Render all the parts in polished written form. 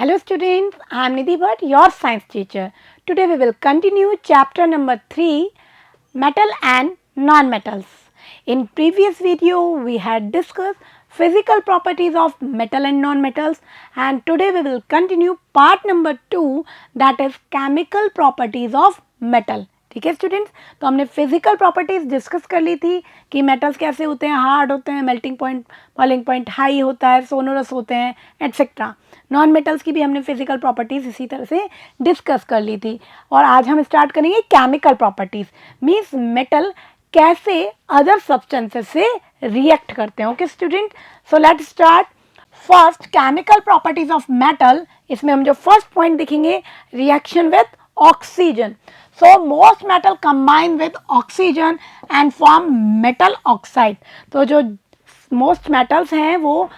Hello students, I am Nidhi Bhatt, your science teacher. Today we will continue chapter number 3, Metal and Non-Metals. In previous video we had discussed physical properties of metal and non-metals, and today we will continue part number 2, that is chemical properties of metal. ठीक है students, तो हमने physical properties discuss कर ली थी कि metals कैसे होते हैं, हार्ड होते हैं, melting point boiling point high होता है, सोनोरस होते हैं एटसेट्रा. नॉन मेटल्स की भी हमने फिजिकल प्रॉपर्टीज इसी तरह से डिस्कस कर ली थी. और आज हम स्टार्ट करेंगे केमिकल प्रॉपर्टीज, मीन्स मेटल कैसे अदर सब्सटेंसेस से रिएक्ट करते हैं. Okay student, so let's start. First chemical properties of metal, इसमें हम जो फर्स्ट पॉइंट देखेंगे reaction with oxygen. So most metal combine with oxygen and form metal oxide. तो जो most metals हैं वो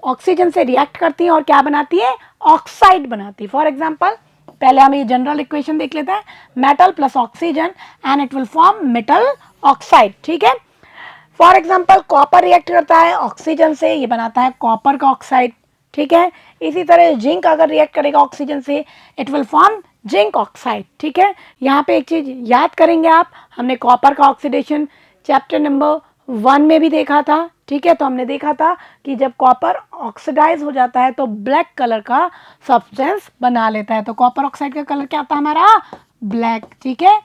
ऑक्सीजन से रिएक्ट करती हैं और क्या बनाती है, ऑक्साइड बनाती है. फॉर एग्जाम्पल पहले हम ये जनरल इक्वेशन देख लेते हैं, metal plus oxygen and it will form metal oxide. ठीक है, फॉर एग्जाम्पल कॉपर रिएक्ट करता है ऑक्सीजन से, ये बनाता है कॉपर का ऑक्साइड. ठीक है, इसी तरह जिंक अगर रिएक्ट करेगा ऑक्सीजन से, it will form zinc oxide. ठीक है, यहाँ पे एक चीज याद करेंगे आप, हमने कॉपर का ऑक्सीडेशन चैप्टर नंबर 1 में भी देखा था. ठीक है, तो हमने देखा था कि जब कॉपर ऑक्सीडाइज हो जाता है तो ब्लैक कलर का सब्सटेंस बना लेता है. तो कॉपर ऑक्साइड का कलर क्या था हमारा, ब्लैक. ठीक है,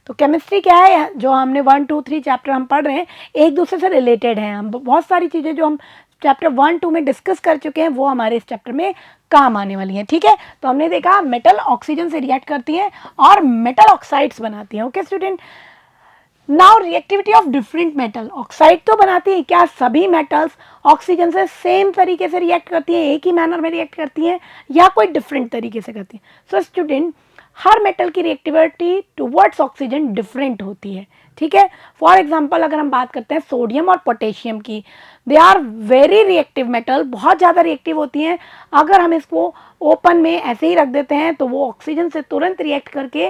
तो केमिस्ट्री क्या है, जो हमने 1, 2, 3 चैप्टर हम पढ़ रहे हैं एक दूसरे से रिलेटेड हैं. हम बहुत सारी चीज़ें जो हम चैप्टर 1, 2 में डिस्कस कर चुके हैं वो हमारे इस चैप्टर में काम आने वाली हैं. ठीक है, तो हमने देखा मेटल ऑक्सीजन से रिएक्ट करती हैं और मेटल ऑक्साइड्स बनाती हैं. Okay student, now reactivity of different metal. Oxide तो बनाती है, क्या सभी मेटल्स ऑक्सीजन से सेम तरीके से रिएक्ट करती हैं, एक ही मैनर में रिएक्ट करती हैं, या कोई डिफरेंट तरीके से करती हैं. सो स्टूडेंट, हर मेटल की रिएक्टिविटी टुवर्ड्स ऑक्सीजन डिफरेंट होती है. ठीक है, फॉर एग्जांपल अगर हम बात करते हैं सोडियम और पोटेशियम की, they are very reactive metal, बहुत ज़्यादा रिएक्टिव होती हैं. अगर हम इसको ओपन में ऐसे ही रख देते हैं तो वो ऑक्सीजन से तुरंत रिएक्ट करके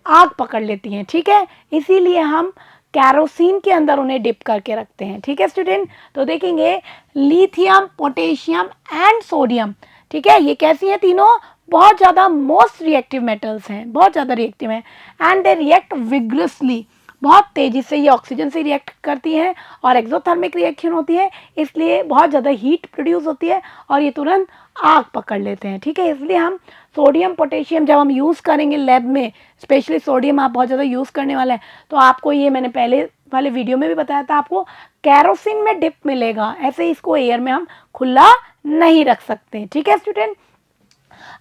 आग पकड़ लेती हैं. ठीक है, इसीलिए हम कैरोसिन के अंदर उन्हें डिप करके रखते हैं. ठीक है स्टूडेंट, तो देखेंगे लिथियम, पोटेशियम एंड सोडियम. ठीक है, ये कैसी हैं तीनों, बहुत ज़्यादा मोस्ट रिएक्टिव मेटल्स हैं, बहुत ज़्यादा रिएक्टिव हैं. एंड दे रिएक्ट विग्रसली, बहुत तेज़ी से ये ऑक्सीजन से रिएक्ट करती हैं और एक्सोथर्मिक रिएक्शन होती है, इसलिए बहुत ज़्यादा हीट प्रोड्यूस होती है और ये तुरंत आग पकड़ लेते हैं. ठीक है, इसलिए हम सोडियम पोटेशियम जब हम यूज़ करेंगे लैब में, स्पेशली सोडियम आप बहुत ज़्यादा यूज़ करने वाला है, तो आपको ये मैंने पहले वाले वीडियो में भी बताया था, आपको कैरोसिन में डिप मिलेगा. ऐसे ही इसको एयर में हम खुला नहीं रख सकते. ठीक है स्टूडेंट,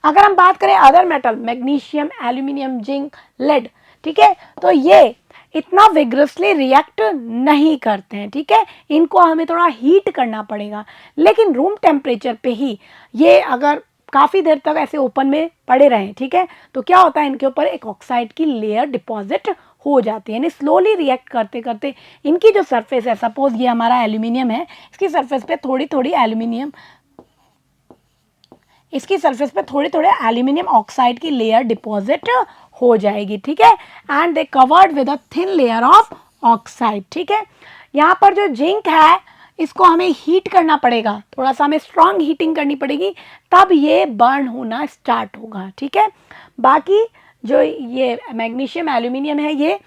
अगर हम बात करें other metal, magnesium, aluminium, zinc, lead, ठीक है, तो ये इतना विग्रसली रिएक्ट नहीं करते हैं. ठीक है, इनको हमें थोड़ा हीट करना पड़ेगा, लेकिन रूम टेम्परेचर पे ही ये अगर काफ़ी देर तक ऐसे ओपन में पड़े रहें, ठीक है, तो क्या होता है, इनके ऊपर एक ऑक्साइड की लेयर डिपॉजिट हो जाती है. यानी स्लोली रिएक्ट करते करते इनकी जो सरफेस है, सपोज ये हमारा एल्यूमिनियम है, इसकी सरफेस पे थोड़ी थोड़ी एल्यूमिनियम, इसकी सरफेस पे थोड़े थोड़े एल्यूमिनियम ऑक्साइड की लेयर डिपॉजिट हो जाएगी. ठीक है, and they covered with a thin layer of oxide. ठीक है, यहाँ पर जो जिंक है इसको हमें हीट करना पड़ेगा, थोड़ा सा हमें स्ट्रॉन्ग हीटिंग करनी पड़ेगी, तब ये बर्न होना स्टार्ट होगा. ठीक है, बाकी जो ये मैग्नीशियम, एल्यूमिनियम है, ये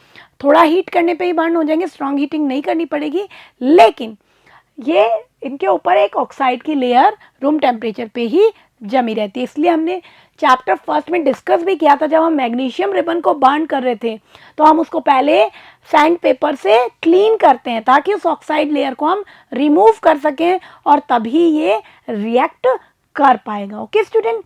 थोड़ा हीट करने पे ही बर्न हो जाएंगे, स्ट्रॉन्ग हीटिंग नहीं करनी पड़ेगी, लेकिन ये इनके ऊपर एक ऑक्साइड की लेयर रूम टेम्परेचर पे ही जमी रहती है. इसलिए हमने चैप्टर फर्स्ट में डिस्कस भी किया था, जब हम मैग्नीशियम रिबन को बर्न कर रहे थे तो हम उसको पहले सैंड पेपर से क्लीन करते हैं ताकि उस ऑक्साइड लेयर को हम रिमूव कर सकें और तभी ये रिएक्ट कर पाएगा. Okay student,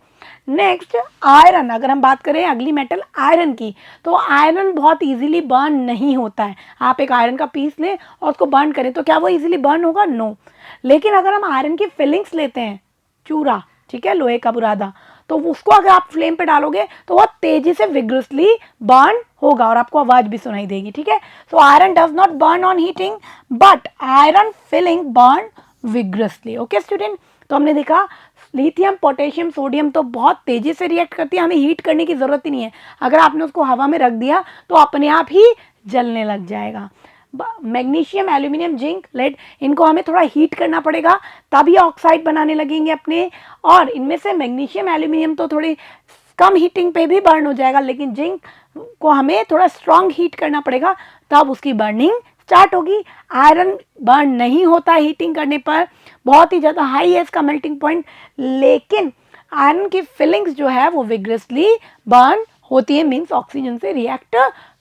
next iron. अगर हम बात करें अगली मेटल आयरन की, तो आयरन बहुत इजीली बर्न नहीं होता है. आप एक आयरन का पीस लें और उसको बर्न करें तो क्या वो इजीली बर्न होगा, नो. लेकिन अगर हम आयरन की फिलिंग्स लेते हैं, चूरा, ठीक है, लोहे का बुरादा, तो उसको अगर आप फ्लेम पे डालोगे तो वो तेजी से विग्रसली बर्न होगा और आपको आवाज भी सुनाई देगी. ठीक है, so iron does not burn on heating but iron filling burn vigorously. Okay student, तो हमने देखा लिथियम, पोटेशियम, सोडियम तो बहुत तेजी से रिएक्ट करती है, हमें हीट करने की ज़रूरत ही नहीं है. अगर आपने उसको हवा में रख दिया तो अपने आप ही जलने लग जाएगा. मैग्नीशियम, एल्यूमिनियम, जिंक, लेड, इनको हमें थोड़ा हीट करना पड़ेगा तभी ऑक्साइड बनाने लगेंगे अपने। और इनमें से मैग्नीशियम, एल्यूमिनियम तो थोड़ी कम हीटिंग पे भी बर्न हो जाएगा, लेकिन जिंक को हमें थोड़ा स्ट्रॉन्ग हीट करना पड़ेगा तब उसकी बर्निंग स्टार्ट होगी। आयरन बर्न नहीं होता हीटिंग करने पर, बहुत ही ज़्यादा हाई है इसका मेल्टिंग पॉइंट, लेकिन आयरन की फिलिंग्स जो है वो विग्रसली बर्न होती है, मीन्स ऑक्सीजन से रिएक्ट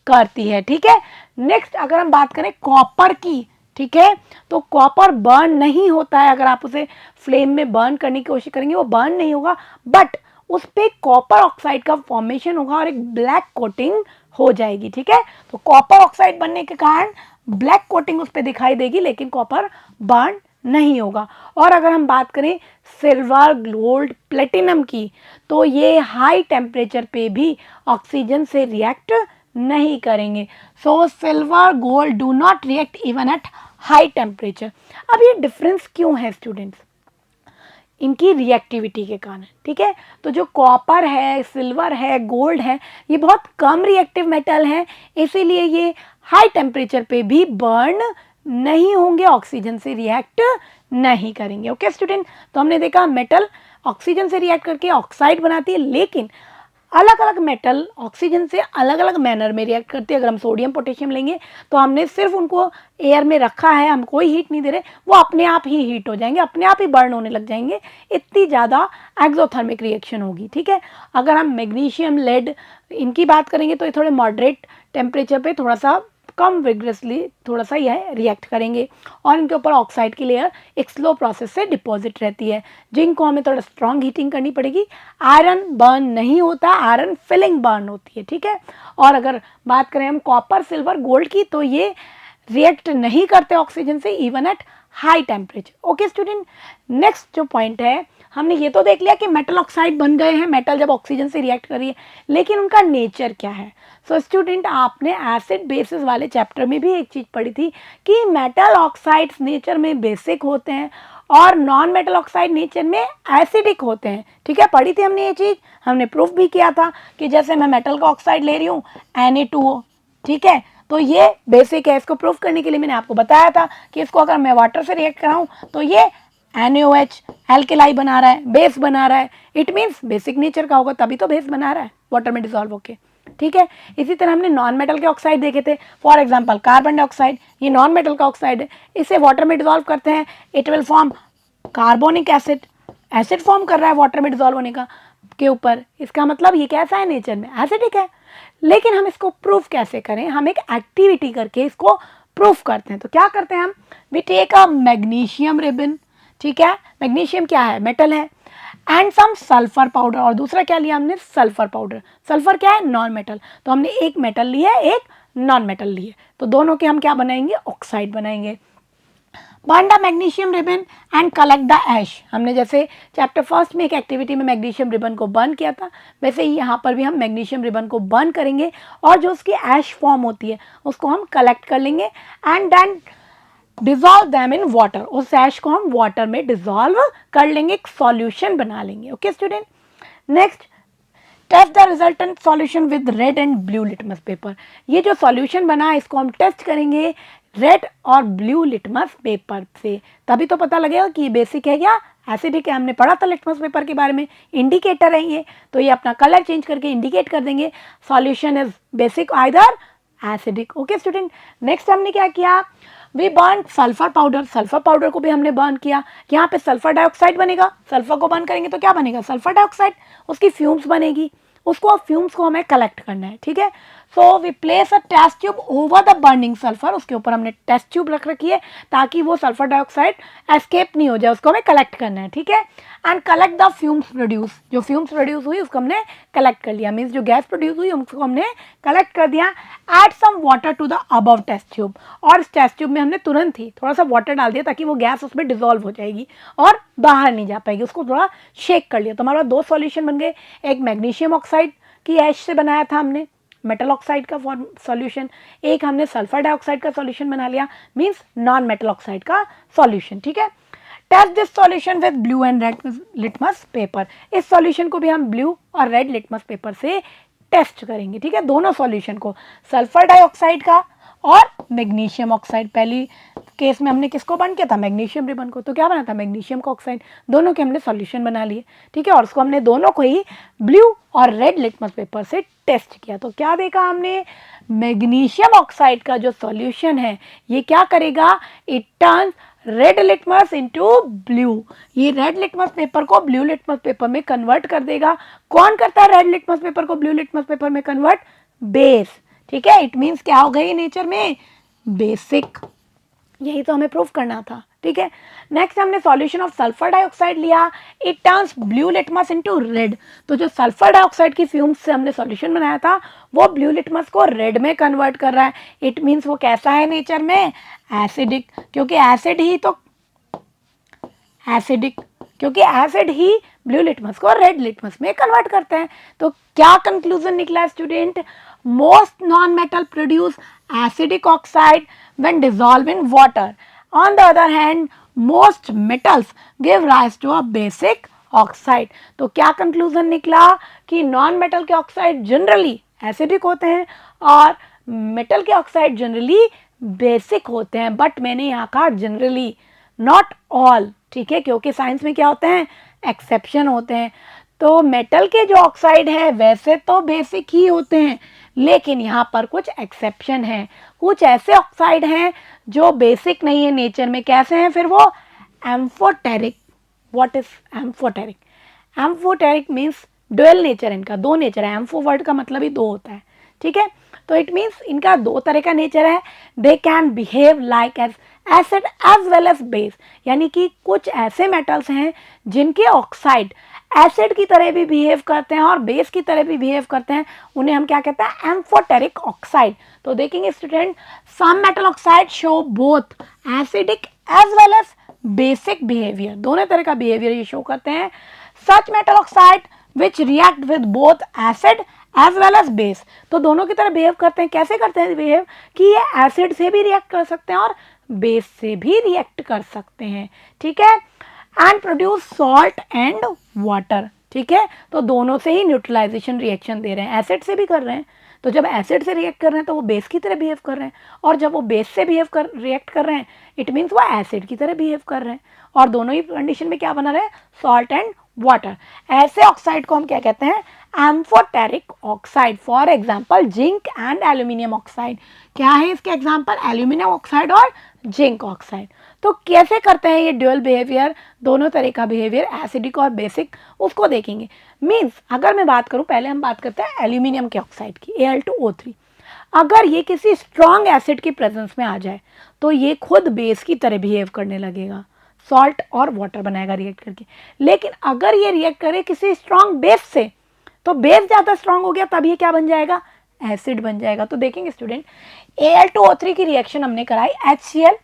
करती है। ठीक है, नेक्स्ट अगर हम बात करें कॉपर की, ठीक है, तो कॉपर बर्न नहीं होता है। अगर आप उसे फ्लेम में बर्न करने की कोशिश करेंगे वो बर्न नहीं होगा, बट उस पर कॉपर ऑक्साइड का फॉर्मेशन होगा और एक ब्लैक कोटिंग हो जाएगी। ठीक है, तो कॉपर ऑक्साइड बनने के कारण ब्लैक कोटिंग उस पर दिखाई देगी, लेकिन कॉपर बर्न नहीं होगा। और अगर हम बात करें सिल्वर, गोल्ड, प्लेटिनम की, तो ये हाई टेम्परेचर पे भी ऑक्सीजन से रिएक्ट नहीं करेंगे। So silver, gold do not react even at high temperature. अब ये डिफरेंस क्यों है स्टूडेंट्स? इनकी रिएक्टिविटी के कारण। ठीक है, तो जो कॉपर है, सिल्वर है, गोल्ड है, ये बहुत कम रिएक्टिव मेटल हैं, इसीलिए ये हाई टेम्परेचर पे भी बर्न नहीं होंगे, ऑक्सीजन से रिएक्ट नहीं करेंगे। ओके स्टूडेंट, तो हमने देखा मेटल ऑक्सीजन से रिएक्ट करके ऑक्साइड बनाती है, लेकिन अलग अलग मेटल ऑक्सीजन से अलग अलग मैनर में रिएक्ट करती है। अगर हम सोडियम, पोटेशियम लेंगे तो हमने सिर्फ उनको एयर में रखा है, हम कोई हीट नहीं दे रहे, वो अपने आप ही हीट हो जाएंगे, अपने आप ही बर्न होने लग जाएंगे, इतनी ज़्यादा एक्सोथर्मिक रिएक्शन होगी। ठीक है, अगर हम मैग्नीशियम, लेड इनकी बात करेंगे तो ये थोड़े मॉडरेट टेम्परेचर पे थोड़ा सा कम विग्रसली थोड़ा सा यह रिएक्ट करेंगे और इनके ऊपर ऑक्साइड की लेयर एक स्लो प्रोसेस से डिपॉजिट रहती है। जिंक को हमें थोड़ा स्ट्रॉन्ग हीटिंग करनी पड़ेगी। आयरन बर्न नहीं होता, आयरन फिलिंग बर्न होती है। ठीक है, और अगर बात करें हम कॉपर, सिल्वर, गोल्ड की, तो ये रिएक्ट नहीं करते ऑक्सीजन से even at high temperature. Okay student, next जो पॉइंट है, हमने ये तो देख लिया कि मेटल ऑक्साइड बन गए हैं, मेटल जब ऑक्सीजन से रिएक्ट कर रही है, लेकिन उनका नेचर क्या है? सो स्टूडेंट, आपने एसिड बेसिस वाले चैप्टर में भी एक चीज़ पढ़ी थी कि मेटल ऑक्साइड्स नेचर में बेसिक होते हैं और नॉन मेटल ऑक्साइड नेचर में एसिडिक होते हैं। ठीक है, पढ़ी थी हमने ये चीज़, हमने प्रूफ भी किया था कि जैसे मैं मेटल का ऑक्साइड ले रही हूँ Na2O, ठीक है, तो ये बेसिक है। इसको प्रूफ करने के लिए मैंने आपको बताया था कि इसको अगर मैं वाटर से रिएक्ट कराऊँ तो ये NaOH एल्केलाई बना रहा है, बेस बना रहा है, इट मीन्स बेसिक नेचर का होगा, तभी तो बेस बना रहा है वाटर में डिजॉल्व होके। ठीक है, इसी तरह हमने नॉन मेटल के ऑक्साइड देखे थे, फॉर एग्जांपल कार्बन डाइऑक्साइड, ये नॉन मेटल का ऑक्साइड है, इसे वाटर में डिजॉल्व करते हैं, it will form carbonic acid, acid form कर रहा है वाटर में डिजॉल्व होने का के ऊपर, इसका मतलब ये कैसा है नेचर में? एसिडिक है। लेकिन हम इसको प्रूफ कैसे करें? हम एक एक्टिविटी करके इसको प्रूफ करते हैं। तो क्या करते हैं हम? We take a magnesium ribbon, ठीक है, मैग्नीशियम क्या है? मेटल है, एंड सम सल्फर पाउडर, और दूसरा क्या लिया हमने? Sulphur powder. सल्फर क्या है? Non metal. तो हमने एक मेटल लिया है, एक नॉन मेटल लिए, तो दोनों के हम क्या बनाएंगे? ऑक्साइड बनाएंगे। Burn the magnesium ribbon and collect the ash. हमने जैसे चैप्टर फर्स्ट में एक एक्टिविटी में मैग्नीशियम रिबन को बर्न किया था, वैसे ही यहाँ पर भी हम मैग्नीशियम रिबन को बर्न करेंगे और जो उसकी ऐश फॉर्म होती है उसको हम कलेक्ट कर लेंगे and then dissolve them in water. उस ऐश को हम वाटर में डिजॉल्व कर लेंगे, एक सॉल्यूशन बना लेंगे। Okay student, next test the resultant solution with red and blue litmus paper. ये जो सॉल्यूशन बना है इसको हम टेस्ट करेंगे रेड और ब्लू लिटमस पेपर से, तभी तो पता लगेगा कि ये बेसिक है या एसिडिक है। हमने पढ़ा था लिटमस पेपर के बारे में, इंडिकेटर है ये, तो ये अपना कलर चेंज करके इंडिकेट कर देंगे solution is basic either acidic. Okay student, next हमने क्या किया? We burn sulphur powder. Sulphur powder को भी हमने बर्न किया, यहाँ पे सल्फर डाइऑक्साइड बनेगा, सल्फर को बर्न करेंगे तो क्या बनेगा? सल्फर डाइऑक्साइड, उसकी फ्यूम्स बनेगी, उसको फ्यूम्स को हमें कलेक्ट करना है। ठीक है, so we place a test tube over the burning sulphur, उसके ऊपर हमने टेस्ट ट्यूब रख रखी है ताकि वो सल्फर डाइऑक्साइड एस्केप नहीं हो जाए, उसको हमें कलेक्ट करना है। ठीक है, and collect the fumes produce, जो फ्यूम्स प्रोड्यूस हुई उसको हमने कलेक्ट कर लिया, मीन्स जो गैस प्रोड्यूस हुई उसको हमने कलेक्ट कर दिया। Add some water to the above test tube, और इस टेस्ट ट्यूब में हमने तुरंत ही थोड़ा सा वाटर डाल दिया ताकि वो गैस उसमें डिजॉल्व हो जाएगी और बाहर नहीं जा पाएगी, उसको थोड़ा शेक कर लिया। तो हमारा दो सॉल्यूशन बन गए, एक मैग्नीशियम ऑक्साइड की ऐश से बनाया था हमने मेटल ऑक्साइड का सॉल्यूशन, एक हमने सल्फर डाइऑक्साइड का सॉल्यूशन बना लिया, मींस नॉन मेटल ऑक्साइड का सॉल्यूशन। ठीक है, test this solution with blue and red litmus paper. इस सॉल्यूशन को भी हम ब्लू और रेड लिटमस पेपर से टेस्ट करेंगे। ठीक है, दोनों सॉल्यूशन को, सल्फर डाइऑक्साइड का और मैग्नीशियम ऑक्साइड। पहली केस में हमने किसको बंद किया था, मैग्नीशियम रिबन को, तो क्या बना था मैग्नीशियम का ऑक्साइड। दोनों के हमने सॉल्यूशन बना लिए, ठीक है, और उसको हमने दोनों को ही ब्लू और रेड लिटमस पेपर से टेस्ट किया। तो क्या देखा हमने, मैग्नीशियम ऑक्साइड का जो सॉल्यूशन है ये क्या करेगा, it turns red litmus into blue. ये रेड लिटमस पेपर को ब्लू लिटमस पेपर में कन्वर्ट कर देगा। कौन करता है रेड लिटमस पेपर को ब्लू लिटमस पेपर में कन्वर्ट, बेस, ठीक है। इट मीन्स क्या हो गई नेचर में, बेसिक। यही तो हमें प्रूव करना था, ठीक है। नेक्स्ट हमने सॉल्यूशन ऑफ सल्फर डाइऑक्साइड लिया, it turns blue litmus into red. तो जो सल्फर डाइऑक्साइड की फ्यूम्स से हमने सॉल्यूशन बनाया था वो ब्लू लिटमस को रेड में कन्वर्ट कर रहा है। इट मीन्स वो कैसा है नेचर में, एसिडिक, क्योंकि एसिड ही ब्लू लिटमस को रेड लिटमस में कन्वर्ट करते हैं। तो क्या कंक्लूजन निकला student, most non metal produce acidic oxide when dissolve in water, on the other hand most metals give rise to a basic oxide. तो क्या कंक्लूजन निकला कि नॉन मेटल के ऑक्साइड जनरली एसिडिक होते हैं और मेटल के ऑक्साइड जनरली बेसिक होते हैं। बट मैंने यहाँ कहा जनरली, नॉट ऑल, ठीक है, क्योंकि साइंस में क्या होते हैं, एक्सेप्शन होते हैं। तो मेटल के जो ऑक्साइड है वैसे तो बेसिक ही होते हैं, लेकिन यहाँ पर कुछ एक्सेप्शन है, कुछ ऐसे ऑक्साइड हैं जो बेसिक नहीं है नेचर में। कैसे हैं फिर वो, amphoteric. What is amphoteric, amphoteric means dual nature, इनका दो नेचर है। एम्फो वर्ड का मतलब ही दो होता है, ठीक है। तो इट मीन्स इनका दो तरह का नेचर है। They can behave like as acid as well as base, यानी कि कुछ ऐसे मेटल्स हैं जिनके ऑक्साइड एसिड की तरह भी बिहेव करते हैं और बेस की तरह भी बिहेव करते हैं, उन्हें हम क्या कहते हैं, एम्फोटेरिक ऑक्साइड। तो देखेंगे student, some metal oxide show both acidic as well as basic behaviour, दोनों तरह का बिहेवियर ये शो करते हैं। Such metal oxide which react with both acid as well as base, तो दोनों की तरह बिहेव करते हैं। कैसे करते हैं बिहेव, कि ये एसिड से भी रिएक्ट कर सकते हैं और बेस से भी रिएक्ट कर सकते हैं, ठीक है। And produce salt and water, ठीक है। तो दोनों से ही न्यूट्रलाइजेशन रिएक्शन दे रहे हैं, एसिड से भी कर रहे हैं। तो जब एसिड से रिएक्ट कर रहे हैं तो वो बेस की तरह बिहेव कर रहे हैं, और जब वो बेस से रिएक्ट कर रहे हैं इट मीन्स वो एसिड की तरह बिहेव कर रहे हैं। और दोनों ही कंडीशन में क्या बना रहे हैं, सॉल्ट एंड वाटर। ऐसे ऑक्साइड को हम क्या कहते हैं, amphoteric oxide. For example zinc and aluminium oxide. क्या है इसके एग्जाम्पल, एल्यूमिनियम ऑक्साइड और जिंक ऑक्साइड। तो कैसे करते हैं ये ड्यूअल बिहेवियर, दोनों तरह का बिहेवियर, एसिडिक और बेसिक, उसको देखेंगे। मीन्स अगर मैं बात करूं, पहले हम बात करते हैं एल्यूमिनियम के ऑक्साइड की, Al2O3। अगर ये किसी स्ट्रॉन्ग एसिड की प्रेजेंस में आ जाए तो ये खुद बेस की तरह बिहेव करने लगेगा, सॉल्ट और वाटर बनाएगा रिएक्ट करके। लेकिन अगर ये रिएक्ट करे किसी स्ट्रॉन्ग बेस से, तो बेस ज़्यादा स्ट्रॉन्ग हो गया, तब ये क्या बन जाएगा, एसिड बन जाएगा। तो देखेंगे स्टूडेंट, Al2O3 की रिएक्शन हमने कराई, HCl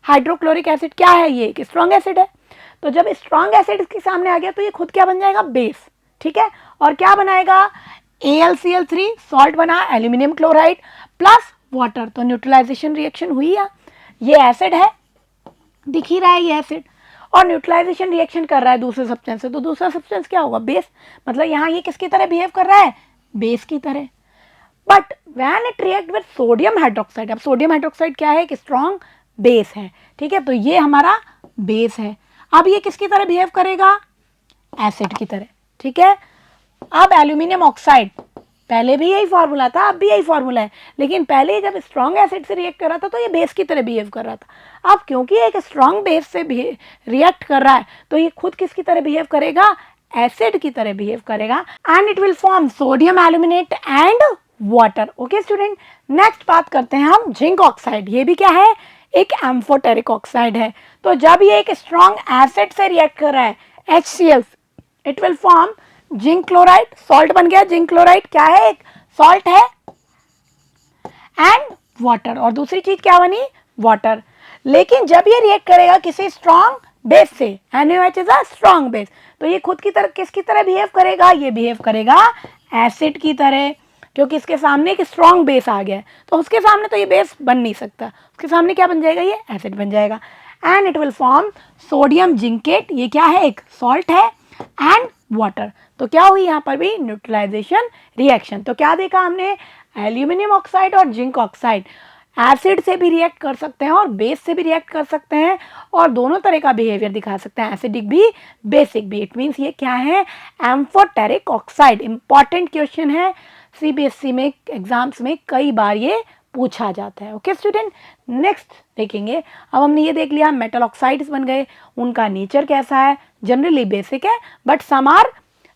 हाइड्रोक्लोरिक एसिड, क्या है ये, एक स्ट्रॉन्ग एसिड है। तो जब स्ट्रॉन्ग एसिड इसके सामने आ गया तो ये खुद क्या बन जाएगा, बेस, ठीक है। और क्या बनाएगा, AlCl3 सॉल्ट बना, एल्यूमिनियम क्लोराइड प्लस वाटर, तो न्यूट्रलाइजेशन रिएक्शन हुई है। ये एसिड है, दिख ही रहा है ये एसिड, और न्यूट्रलाइजेशन रिएक्शन कर रहा है दूसरे सब्सटेंस से, तो दूसरा सब्सटेंस क्या होगा, बेस। मतलब यहाँ ये किसकी तरह बिहेव कर रहा है, बेस की तरह। But when it react with sodium hydroxide, अब सोडियम हाइड्रोक्साइड क्या है, एक स्ट्रॉन्ग बेस है, ठीक है। तो ये हमारा बेस है। अब ये किसकी तरह बिहेव करेगा, एसिड की तरह, ठीक है। अब एल्यूमिनियम ऑक्साइड, पहले भी यही फॉर्मूला था, अब भी यही फॉर्मूला है, लेकिन पहले जब स्ट्रॉन्ग एसिड से रिएक्ट कर रहा था तो ये बेस की तरह बिहेव कर रहा था। अब क्योंकि एक स्ट्रॉन्ग बेस से रिएक्ट कर रहा है तो ये खुद किसकी तरह बिहेव करेगा, एसिड की तरह बिहेव करेगा, and it will form sodium aluminate and water. Okay student, next बात करते हैं हम जिंक ऑक्साइड। ये भी क्या है, एक एम्फोटेरिक ऑक्साइड है। तो जब ये एक स्ट्रॉन्ग एसिड से रिएक्ट कर रहा है, HCl, it will form zinc chloride, salt बन गया जिंक क्लोराइड, क्या है, एक सॉल्ट है, एंड वाटर, और दूसरी चीज क्या बनी, वाटर। लेकिन जब ये रिएक्ट करेगा किसी स्ट्रॉन्ग बेस से, NaOH is a strong base, तो ये खुद की तरह किसकी तरह बिहेव करेगा, ये बिहेव करेगा एसिड की तरह, क्योंकि इसके सामने एक स्ट्रॉन्ग बेस आ गया है, तो उसके सामने तो ये बेस बन नहीं सकता, उसके सामने क्या बन जाएगा, ये एसिड बन जाएगा। And it will form sodium zincate, ये क्या है, एक सॉल्ट है, एंड वाटर। तो क्या हुई यहाँ पर भी, न्यूट्रलाइजेशन रिएक्शन। तो क्या देखा हमने, एल्यूमिनियम ऑक्साइड और जिंक ऑक्साइड, एसिड से भी रिएक्ट कर सकते हैं और बेस से भी रिएक्ट कर सकते हैं और दोनों तरह का बिहेवियर दिखा सकते हैं, एसिडिक भी बेसिक भी। इट मीन्स ये क्या है, एम्फोटेरिक ऑक्साइड। इंपॉर्टेंट क्वेश्चन है, सीबीएसई में एग्जाम्स में कई बार ये पूछा जाता है। ओके स्टूडेंट, नेक्स्ट देखेंगे। अब हमने ये देख लिया मेटल ऑक्साइड्स बन गए, उनका नेचर कैसा है, जनरली बेसिक है but some are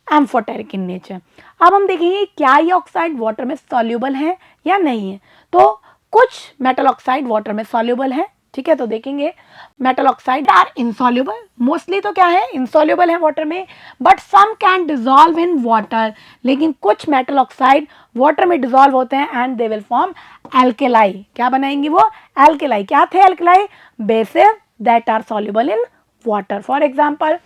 amphoteric in nature. अब हम देखेंगे क्या ये ऑक्साइड वाटर में सॉल्युबल है या नहीं है। तो कुछ मेटल ऑक्साइड वाटर में सॉल्युबल है, ठीक है। तो देखेंगे metal oxide are insoluble, mostly तो क्या है इनसॉल्युबल है वाटर में, but some can dissolve in water. लेकिन कुछ मेटल ऑक्साइड वाटर में डिजॉल्व होते हैं and they will form alkali. क्या बनाएंगे वो, एल्केलाई। क्या थे alkali, bases that are soluble in water. For example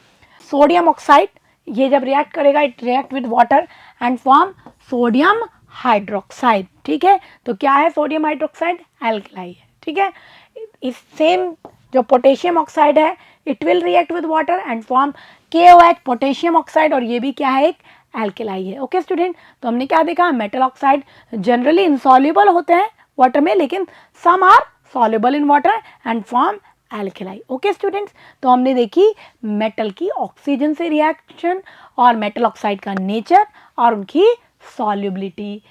sodium oxide, ये जब रिएक्ट करेगा it react with water and form sodium hydroxide, ठीक है। तो क्या है सोडियम हाइड्रोक्साइड, एल्कलाई है, ठीक है। इस सेम जो पोटेशियम ऑक्साइड है it will react with water and form KOH potassium oxide, और ये भी क्या है, एक एल्केलाई है। ओके स्टूडेंट, तो हमने क्या देखा, मेटल ऑक्साइड जनरली इनसॉल्युबल होते हैं वाटर में, लेकिन some are soluble in water and form alkali. Okay students, तो हमने देखी मेटल की ऑक्सीजन से रिएक्शन और मेटल ऑक्साइड का नेचर और उनकी solubility.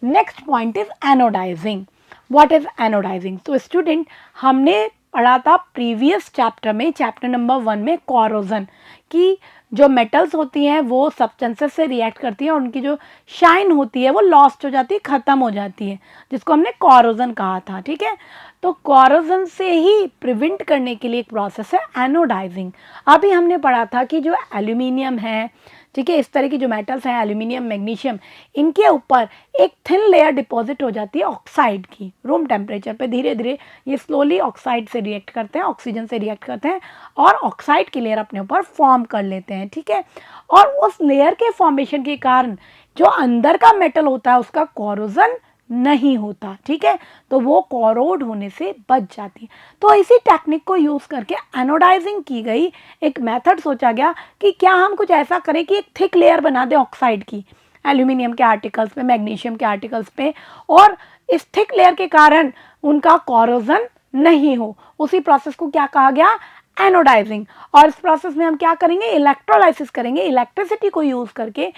Next point is anodising. What is anodising? तो स्टूडेंट हमने पढ़ा था प्रीवियस चैप्टर में, चैप्टर नंबर 1 में, कोरोजन की जो मेटल्स होती हैं वो सब्सटेंसेस से रिएक्ट करती हैं और उनकी जो शाइन होती है वो लॉस्ट हो जाती है, ख़त्म हो जाती है, जिसको हमने कोरोजन कहा था, ठीक है। तो कोरोजन से ही प्रिवेंट करने के लिए एक प्रोसेस है एनोडाइजिंग। अभी हमने पढ़ा था कि जो एल्यूमिनियम है, ठीक है, इस तरह की जो मेटल्स हैं एल्यूमिनियम, मैग्नीशियम, इनके ऊपर एक थिन लेयर डिपॉजिट हो जाती है ऑक्साइड की। रूम टेम्परेचर पे धीरे धीरे ये स्लोली ऑक्साइड से रिएक्ट करते हैं, ऑक्सीजन से रिएक्ट करते हैं और ऑक्साइड की लेयर अपने ऊपर फॉर्म कर लेते हैं, ठीक है। और उस लेयर के फॉर्मेशन के कारण जो अंदर का मेटल होता है उसका कोरोजन नहीं होता, ठीक है, तो वो कोरोड होने से बच जाती है। तो इसी टेक्निक को यूज़ करके एनोडाइजिंग की गई। एक मेथड सोचा गया कि क्या हम कुछ ऐसा करें कि एक थिक लेयर बना दें ऑक्साइड की एल्यूमिनियम के आर्टिकल्स पे, मैग्नीशियम के आर्टिकल्स पे, और इस थिक लेयर के कारण उनका कोरोजन नहीं हो। उसी प्रोसेस को क्या कहा गया, एनोडाइजिंग। और इस प्रोसेस में हम क्या करेंगे, इलेक्ट्रोलाइसिस करेंगे, इलेक्ट्रिसिटी को यूज़ करके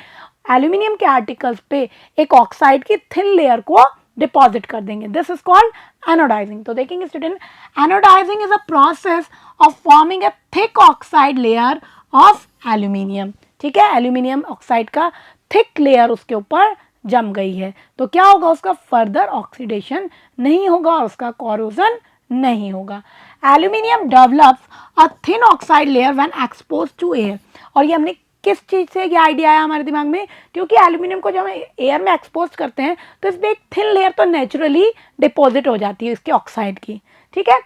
एल्यूमिनियम के आर्टिकल्स पे एक ऑक्साइड की थिन लेयर को डिपॉजिट कर देंगे। This is called anodising. तो देखेंगे student, anodising is a process of forming a thick oxide layer of aluminium, ठीक है। एल्यूमिनियम ऑक्साइड का थिक लेयर उसके ऊपर जम गई है, तो क्या होगा, उसका फर्दर ऑक्सीडेशन नहीं होगा और उसका कोरोजन नहीं होगा। Aluminium develops a thin oxide layer when exposed to air. और ये हमने किस चीज़ से ये आइडिया आया हमारे दिमाग में, क्योंकि एल्यूमिनियम को जब हम एयर में एक्सपोज करते हैं तो इसमें एक थिन लेयर तो नेचुरली डिपॉजिट हो जाती है इसके ऑक्साइड की, ठीक है।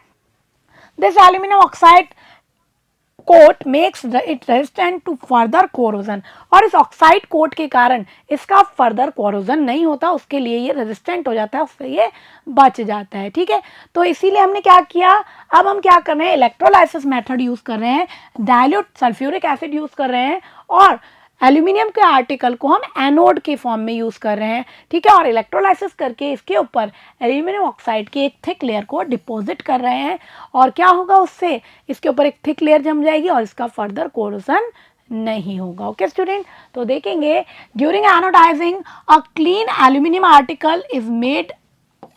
This aluminium oxide coat makes it resistant to further corrosion. और इस ऑक्साइड कोट के कारण इसका फर्दर कोरोजन नहीं होता, उसके लिए ये रेजिस्टेंट हो जाता है, उससे ये बच जाता है, ठीक है। तो इसीलिए हमने क्या किया, अब हम क्या कर रहे हैं, इलेक्ट्रोलाइसिस मेथड यूज़ कर रहे हैं, डाइल्यूट सल्फ्यूरिक एसिड यूज़ कर रहे हैं और एल्यूमिनियम के आर्टिकल को हम एनोड के फॉर्म में यूज़ कर रहे हैं, ठीक है। और इलेक्ट्रोलाइसिस करके इसके ऊपर एल्यूमिनियम ऑक्साइड की एक थिक लेयर को डिपॉजिट कर रहे हैं और क्या होगा, उससे इसके ऊपर एक थिक लेयर जम जाएगी और इसका फर्दर कोरोजन नहीं होगा। ओके स्टूडेंट, तो देखेंगे during anodising a clean aluminium article is made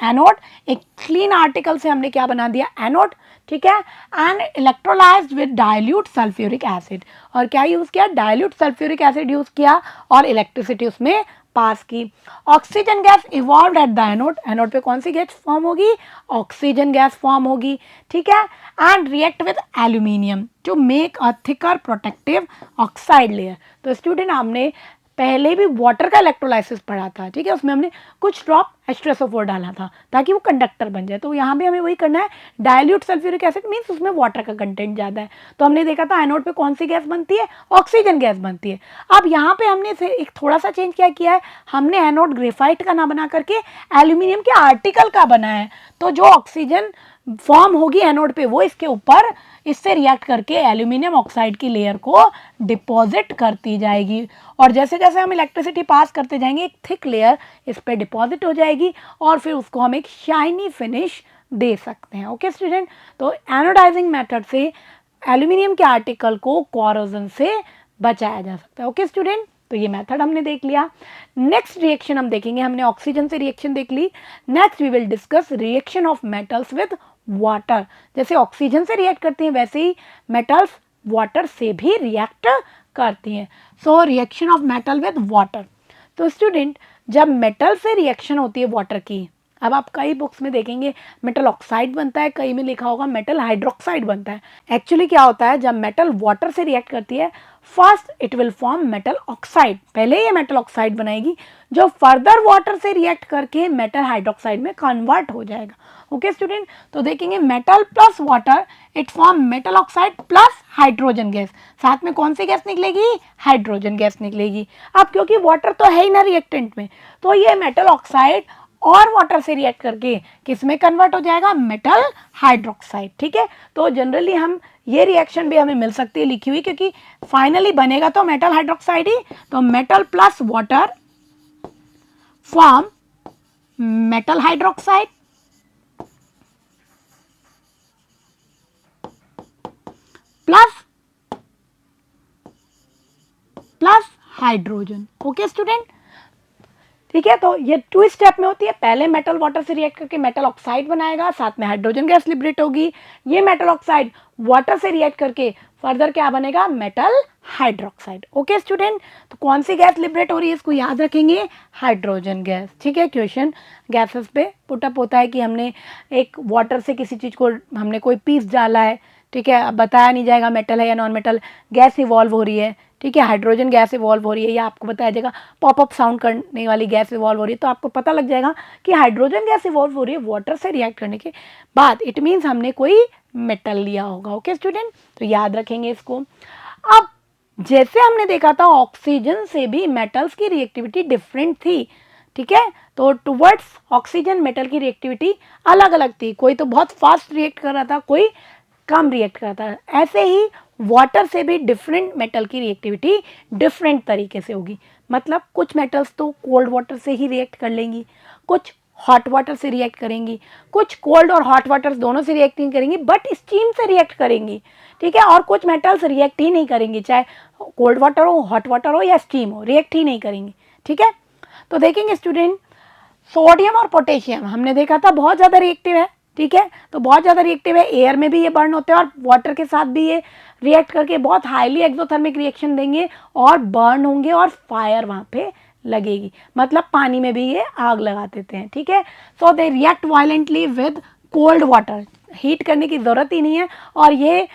anode. एक क्लीन आर्टिकल से हमने क्या बना दिया, एनोड, ठीक है। And electrolysed with dilute sulphuric acid. और क्या यूज़ किया, डाइल्यूट सल्फ्यूरिक एसिड यूज़ किया और इलेक्ट्रिसिटी उसमें पास की। Oxygen gas evolve at the anode. Anode पे कौन सी गैस फॉर्म होगी, ऑक्सीजन गैस फॉर्म होगी, ठीक है। And react with aluminium to make a thicker protective oxide layer. तो स्टूडेंट हमने पहले भी वाटर का इलेक्ट्रोलाइसिस पढ़ा था, ठीक है, उसमें हमने कुछ ड्रॉप H2SO4 डाला था ताकि वो कंडक्टर बन जाए। तो यहाँ भी हमें वही करना है, डाइल्यूट सल्फ्यूरिक एसिड मीन्स उसमें वाटर का कंटेंट ज़्यादा है। तो हमने देखा था एनोड पे कौन सी गैस बनती है, ऑक्सीजन गैस बनती है। अब यहाँ पे हमने एक थोड़ा सा चेंज क्या किया है, हमने एनोड ग्रेफाइट का ना बना करके एल्यूमिनियम के आर्टिकल का बनाया है। तो जो ऑक्सीजन फॉर्म होगी एनोड पे, वो इसके ऊपर इससे रिएक्ट करके एल्यूमिनियम ऑक्साइड की लेयर को डिपॉजिट करती जाएगी, और जैसे जैसे हम इलेक्ट्रिसिटी पास करते जाएंगे एक थिक लेयर इस पर डिपॉजिट हो जाएगी, और फिर उसको हम एक शाइनी फिनिश दे सकते हैं। ओके स्टूडेंट, तो एनोडाइजिंग मेथड से एल्यूमिनियम के आर्टिकल को कोरोजन से बचाया जा सकता है। ओके स्टूडेंट, तो ये मेथड हमने देख लिया। नेक्स्ट रिएक्शन हम देखेंगे, हमने ऑक्सीजन से रिएक्शन देख ली। Next we will discuss reaction of metals with water. जैसे ऑक्सीजन से रिएक्ट करती हैं वैसे ही मेटल्स वाटर से भी रिएक्ट करती हैं। So reaction of metal with water. तो स्टूडेंट, जब मेटल से रिएक्शन होती है वाटर की, अब आप कई बुक्स में देखेंगे मेटल ऑक्साइड बनता है, कई में लिखा होगा मेटल हाइड्रोक्साइड बनता है। एक्चुअली क्या होता है, जब मेटल वाटर से रिएक्ट करती है first it will form metal oxide, पहले ये मेटल ऑक्साइड बनाएगी जो फर्दर वाटर से रिएक्ट करके मेटल हाइड्रोक्साइड में कन्वर्ट हो जाएगा। ओके स्टूडेंट, तो देखेंगे metal plus water it form metal oxide plus hydrogen gas, साथ में कौन सी गैस निकलेगी, हाइड्रोजन गैस निकलेगी। अब क्योंकि वाटर तो है ही ना रिएक्टेंट में, तो ये मेटल ऑक्साइड और वाटर से रिएक्ट करके किस में कन्वर्ट हो जाएगा, मेटल हाइड्रोक्साइड। ठीक है, तो जनरली हम ये रिएक्शन भी हमें मिल सकती है लिखी हुई, क्योंकि फाइनली बनेगा तो मेटल हाइड्रोक्साइड ही। तो metal plus water form metal hydroxide plus hydrogen. Okay student, ठीक है, तो ये 2 स्टेप में होती है। पहले मेटल वाटर से रिएक्ट करके मेटल ऑक्साइड बनाएगा, साथ में हाइड्रोजन गैस लिबरेट होगी। ये मेटल ऑक्साइड वाटर से रिएक्ट करके फर्दर क्या बनेगा, मेटल हाइड्रोक्साइड। ओके स्टूडेंट, तो कौन सी गैस लिबरेट हो रही है इसको याद रखेंगे, हाइड्रोजन गैस। ठीक है, क्वेश्चन गैसेस पे पुटअप होता है कि हमने एक वाटर से किसी चीज़ को हमने कोई पीस डाला है, ठीक है, अब बताया नहीं जाएगा मेटल है या नॉन मेटल, गैस इवॉल्व हो रही है, ठीक है, हाइड्रोजन गैस इवॉल्व हो रही है, या आपको बताया जाएगा पॉपअप साउंड करने वाली गैस इवॉल्व हो रही है, तो आपको पता लग जाएगा कि हाइड्रोजन गैस इवॉल्व हो रही है वाटर से रिएक्ट करने के बाद, इट मीन्स हमने कोई मेटल लिया होगा। ओके स्टूडेंट, तो याद रखेंगे इसको। अब जैसे हमने देखा था ऑक्सीजन से भी मेटल्स की रिएक्टिविटी डिफरेंट थी, ठीक है, तो टुवर्ड्स ऑक्सीजन मेटल की रिएक्टिविटी अलग अलग थी, कोई तो बहुत फास्ट रिएक्ट कर रहा था, कोई कम रिएक्ट कर रहा था। ऐसे ही वाटर से भी डिफरेंट मेटल की रिएक्टिविटी डिफरेंट तरीके से होगी। मतलब कुछ मेटल्स तो कोल्ड वाटर से ही रिएक्ट कर लेंगी, कुछ हॉट वाटर से रिएक्ट करेंगी, कुछ कोल्ड और हॉट वाटर दोनों से रिएक्ट नहीं करेंगी बट स्टीम से रिएक्ट करेंगी, ठीक है, और कुछ मेटल्स रिएक्ट ही नहीं करेंगी, चाहे कोल्ड वाटर हो, हॉट वाटर हो या स्टीम हो, रिएक्ट ही नहीं करेंगी। ठीक है, तो देखेंगे स्टूडेंट, सोडियम और पोटेशियम हमने देखा था बहुत ज़्यादा रिएक्टिव है, ठीक है, तो बहुत ज़्यादा रिएक्टिव है, एयर में भी ये बर्न होते हैं और वाटर के साथ भी ये रिएक्ट करके बहुत हाईली एक्सोथर्मिक रिएक्शन देंगे और बर्न होंगे और फायर वहाँ पे लगेगी, मतलब पानी में भी ये आग लगा देते हैं। ठीक है, so they react violently with cold water, heat करने की ज़रूरत ही नहीं है, और ये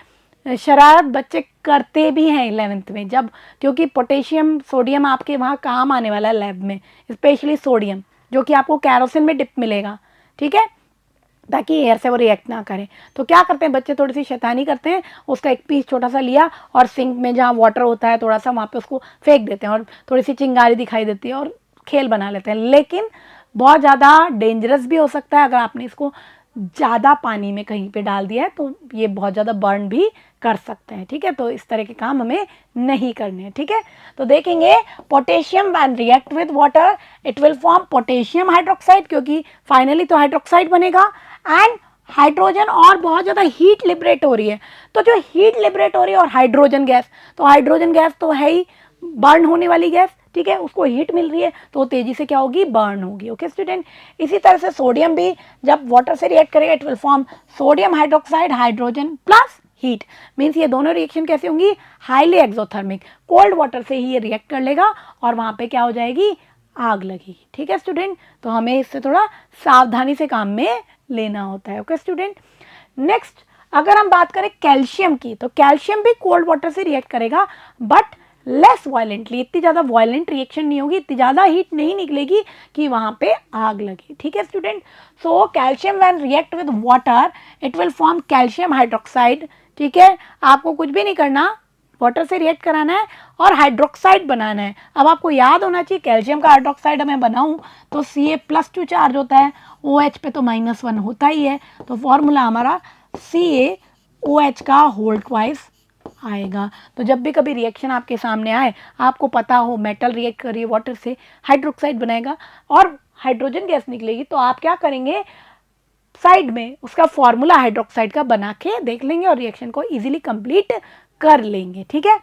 शरारत बच्चे करते भी हैं 11th में, जब क्योंकि पोटेशियम सोडियम आपके वहाँ काम आने वाला है लैब में, स्पेशली सोडियम जो कि आपको कैरोसिन में डिप मिलेगा, ठीक है, ताकि एयर से वो रिएक्ट ना करें। तो क्या करते हैं बच्चे, थोड़ी सी शैतानी करते हैं, उसका एक पीस छोटा सा लिया और सिंक में जहाँ वाटर होता है थोड़ा सा वहाँ पे उसको फेंक देते हैं और थोड़ी सी चिंगारी दिखाई देती है और खेल बना लेते हैं, लेकिन बहुत ज़्यादा डेंजरस भी हो सकता है अगर आपने इसको ज़्यादा पानी में कहीं पे डाल दिया है, तो ये बहुत ज़्यादा बर्न भी कर सकते हैं। ठीक है, तो इस तरह के काम हमें नहीं करने हैं। ठीक है, तो देखेंगे potassium when react with water it will form potassium hydroxide, क्योंकि फाइनली तो हाइड्रोक्साइड बनेगा, एंड हाइड्रोजन और बहुत ज़्यादा हीट लिबरेट हो रही है, तो जो हीट लिबरेट हो रही है और हाइड्रोजन गैस, तो हाइड्रोजन गैस तो है ही बर्न होने वाली गैस, ठीक है, उसको हीट मिल रही है तो तेजी से क्या होगी, बर्न होगी। ओके स्टूडेंट, इसी तरह से सोडियम भी जब वाटर से रिएक्ट करेगा it will form sodium hydroxide, hydrogen plus heat, means ये दोनों रिएक्शन कैसे होंगी, हाईली एक्सोथर्मिक, कोल्ड वाटर से ही ये रिएक्ट कर लेगा और वहाँ पे क्या हो जाएगी, आग लगेगी। ठीक है स्टूडेंट, तो हमें इससे थोड़ा सावधानी से काम में लेना होता है। ओके स्टूडेंट, नेक्स्ट अगर हम बात करें कैल्शियम की, तो कैल्शियम भी कोल्ड वाटर से रिएक्ट करेगा बट लेस वायलेंटली, इतनी ज़्यादा वायलेंट रिएक्शन नहीं होगी, इतनी ज़्यादा हीट नहीं निकलेगी कि वहाँ पे आग लगे। ठीक है student, so calcium when react with water it will form calcium hydroxide. ठीक है, आपको कुछ भी नहीं करना, वाटर से रिएक्ट कराना है और हाइड्रोक्साइड बनाना है। अब आपको याद होना चाहिए कैल्शियम का हाइड्रोक्साइड मैं बनाऊं तो Ca+2 चार्ज होता है, OH पे तो -1 होता ही है, तो फॉर्मूला हमारा CaOH का होल ट्वाइस आएगा। तो जब भी कभी रिएक्शन आपके सामने आए, आपको पता हो मेटल रिएक्ट कर रही है वाटर से, हाइड्रोक्साइड बनाएगा और हाइड्रोजन गैस निकलेगी, तो आप क्या करेंगे, साइड में उसका फॉर्मूला हाइड्रोक्साइड का बना के देख लेंगे और रिएक्शन को इजीली कंप्लीट कर लेंगे, ठीक है।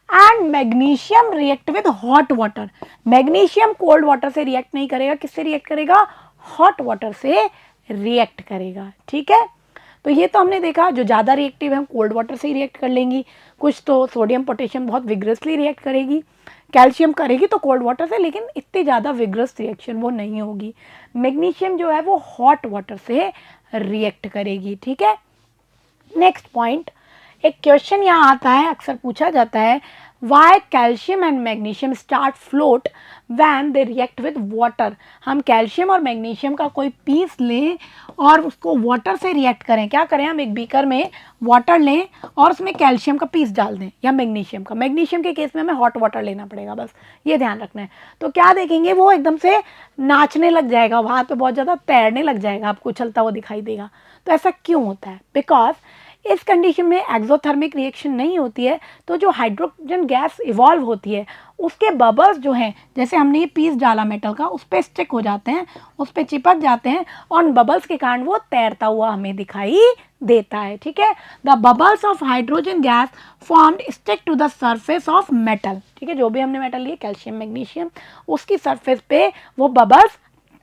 And magnesium react with hot water, magnesium cold water से रिएक्ट नहीं करेगा, किससे रिएक्ट करेगा, हॉट वाटर से रिएक्ट करेगा, ठीक है। तो ये तो हमने देखा जो ज़्यादा रिएक्टिव है हम कोल्ड वाटर से ही रिएक्ट कर लेंगी, कुछ तो सोडियम पोटेशियम बहुत विग्रसली रिएक्ट करेगी, कैल्शियम करेगी तो कोल्ड वाटर से, लेकिन इतनी ज़्यादा विग्रस रिएक्शन वो नहीं होगी। मैग्नीशियम जो है वो हॉट वाटर से रिएक्ट करेगी, ठीक है। नेक्स्ट पॉइंट, एक क्वेश्चन यहाँ आता है, अक्सर पूछा जाता है, why calcium and magnesium start float when they react with water. हम कैल्शियम और मैग्नीशियम का कोई पीस लें और उसको वाटर से रिएक्ट करें, क्या करें, हम एक बीकर में वाटर लें और उसमें कैल्शियम का पीस डाल दें या मैग्नीशियम का, मैग्नीशियम के केस में हमें हॉट वाटर लेना पड़ेगा, बस ये ध्यान रखना है। तो क्या देखेंगे, वो एकदम से नाचने लग जाएगा, वहाँ पे बहुत ज़्यादा तैरने लग जाएगा, आपको चलता हुआ दिखाई देगा। तो ऐसा क्यों होता है, बिकॉज इस कंडीशन में एक्सोथर्मिक रिएक्शन नहीं होती है, तो जो हाइड्रोजन गैस इवॉल्व होती है उसके बबल्स जो हैं, जैसे हमने ये पीस डाला मेटल का, उस पर स्टिक हो जाते हैं, उस पर चिपक जाते हैं और उन बबल्स के कारण वो तैरता हुआ हमें दिखाई देता है, ठीक है। The bubbles of hydrogen gas formed stick to the surface of metal, ठीक है, जो भी हमने मेटल लिए कैल्शियम मैग्नीशियम, उसकी सरफेस पे वो बबल्स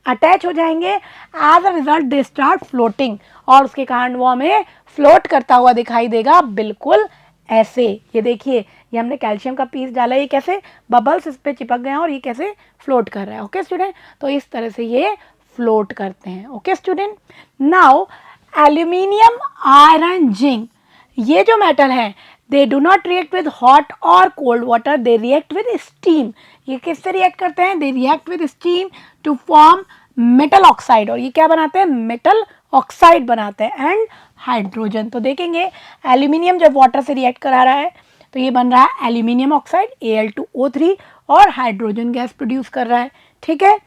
अटैच हो जाएंगे, as a result they start floating, और उसके कारण वो हमें फ्लोट करता हुआ दिखाई देगा, बिल्कुल ऐसे। ये देखिए, ये हमने कैल्शियम का पीस डाला, ये कैसे बबल्स इस पे चिपक गए हैं और ये कैसे फ्लोट कर रहा है, ओके स्टूडेंट। तो इस तरह से ये फ्लोट करते हैं, okay student. Now aluminium, iron, zinc, ये जो मेटल है they do not react with hot और cold water, they react with steam. ये किससे रिएक्ट करते हैं, they react with steam to form metal oxide, और ये क्या बनाते हैं, मेटल ऑक्साइड बनाते हैं एंड हाइड्रोजन। तो देखेंगे एल्यूमिनियम जब वाटर से रिएक्ट करा रहा है तो ये बन रहा है एल्यूमिनियम ऑक्साइड Al2O3 और हाइड्रोजन गैस प्रोड्यूस कर रहा है, ठीक है।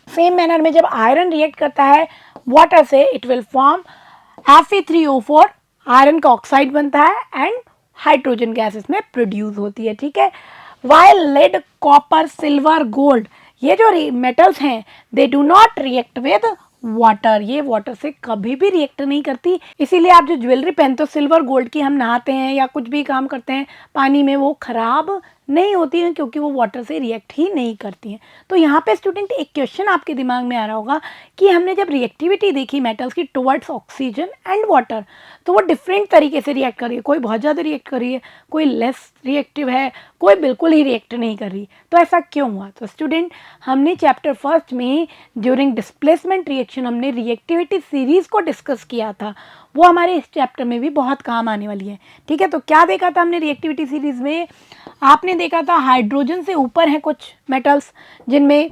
सेम मैनर में जब आयरन रिएक्ट करता है वाटर से, it will form Fe3O4, iron का ऑक्साइड बनता है एंड हाइड्रोजन गैस इसमें प्रोड्यूस होती है, ठीक है। While lead, copper, silver, gold, ये जो मेटल्स हैं they do not react with water, ये वाटर से कभी भी रिएक्ट नहीं करती, इसीलिए आप जो ज्वेलरी पहनते हो सिल्वर गोल्ड की, हम नहाते हैं या कुछ भी काम करते हैं पानी में, वो खराब नहीं होती हैं क्योंकि वो वाटर से रिएक्ट ही नहीं करती हैं। तो यहाँ पे स्टूडेंट एक क्वेश्चन आपके दिमाग में आ रहा होगा कि हमने जब रिएक्टिविटी देखी मेटल्स की टुवर्ड्स ऑक्सीजन एंड वाटर, तो वो डिफरेंट तरीके से रिएक्ट कर रही है, कोई बहुत ज़्यादा रिएक्ट कर रही है, कोई लेस रिएक्टिव है, कोई बिल्कुल ही रिएक्ट नहीं कर रही, तो ऐसा क्यों हुआ। तो स्टूडेंट हमने चैप्टर फर्स्ट में ड्यूरिंग डिस्प्लेसमेंट रिएक्शन हमने रिएक्टिविटी सीरीज़ को डिस्कस किया था, वो हमारे इस चैप्टर में भी बहुत काम आने वाली है, ठीक है। तो क्या देखा था हमने रिएक्टिविटी सीरीज़ में, आपने देखा था हाइड्रोजन से ऊपर हैं कुछ मेटल्स जिनमें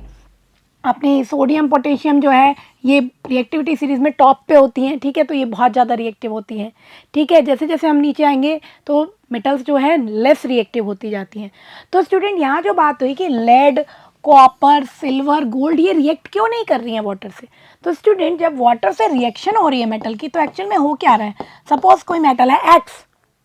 अपनी सोडियम पोटेशियम जो है ये रिएक्टिविटी सीरीज़ में टॉप पे होती हैं, ठीक है, तो ये बहुत ज़्यादा रिएक्टिव होती हैं, ठीक है। जैसे जैसे हम नीचे आएंगे तो मेटल्स जो है लेस रिएक्टिव होती जाती हैं। तो स्टूडेंट यहाँ जो बात हुई कि लेड, कॉपर, सिल्वर, गोल्ड, ये रिएक्ट क्यों नहीं कर रही हैं वाटर से। तो स्टूडेंट जब वाटर से रिएक्शन हो रही है मेटल की, तो एक्चुअल में हो क्या रहा है, सपोज कोई मेटल है एक्स,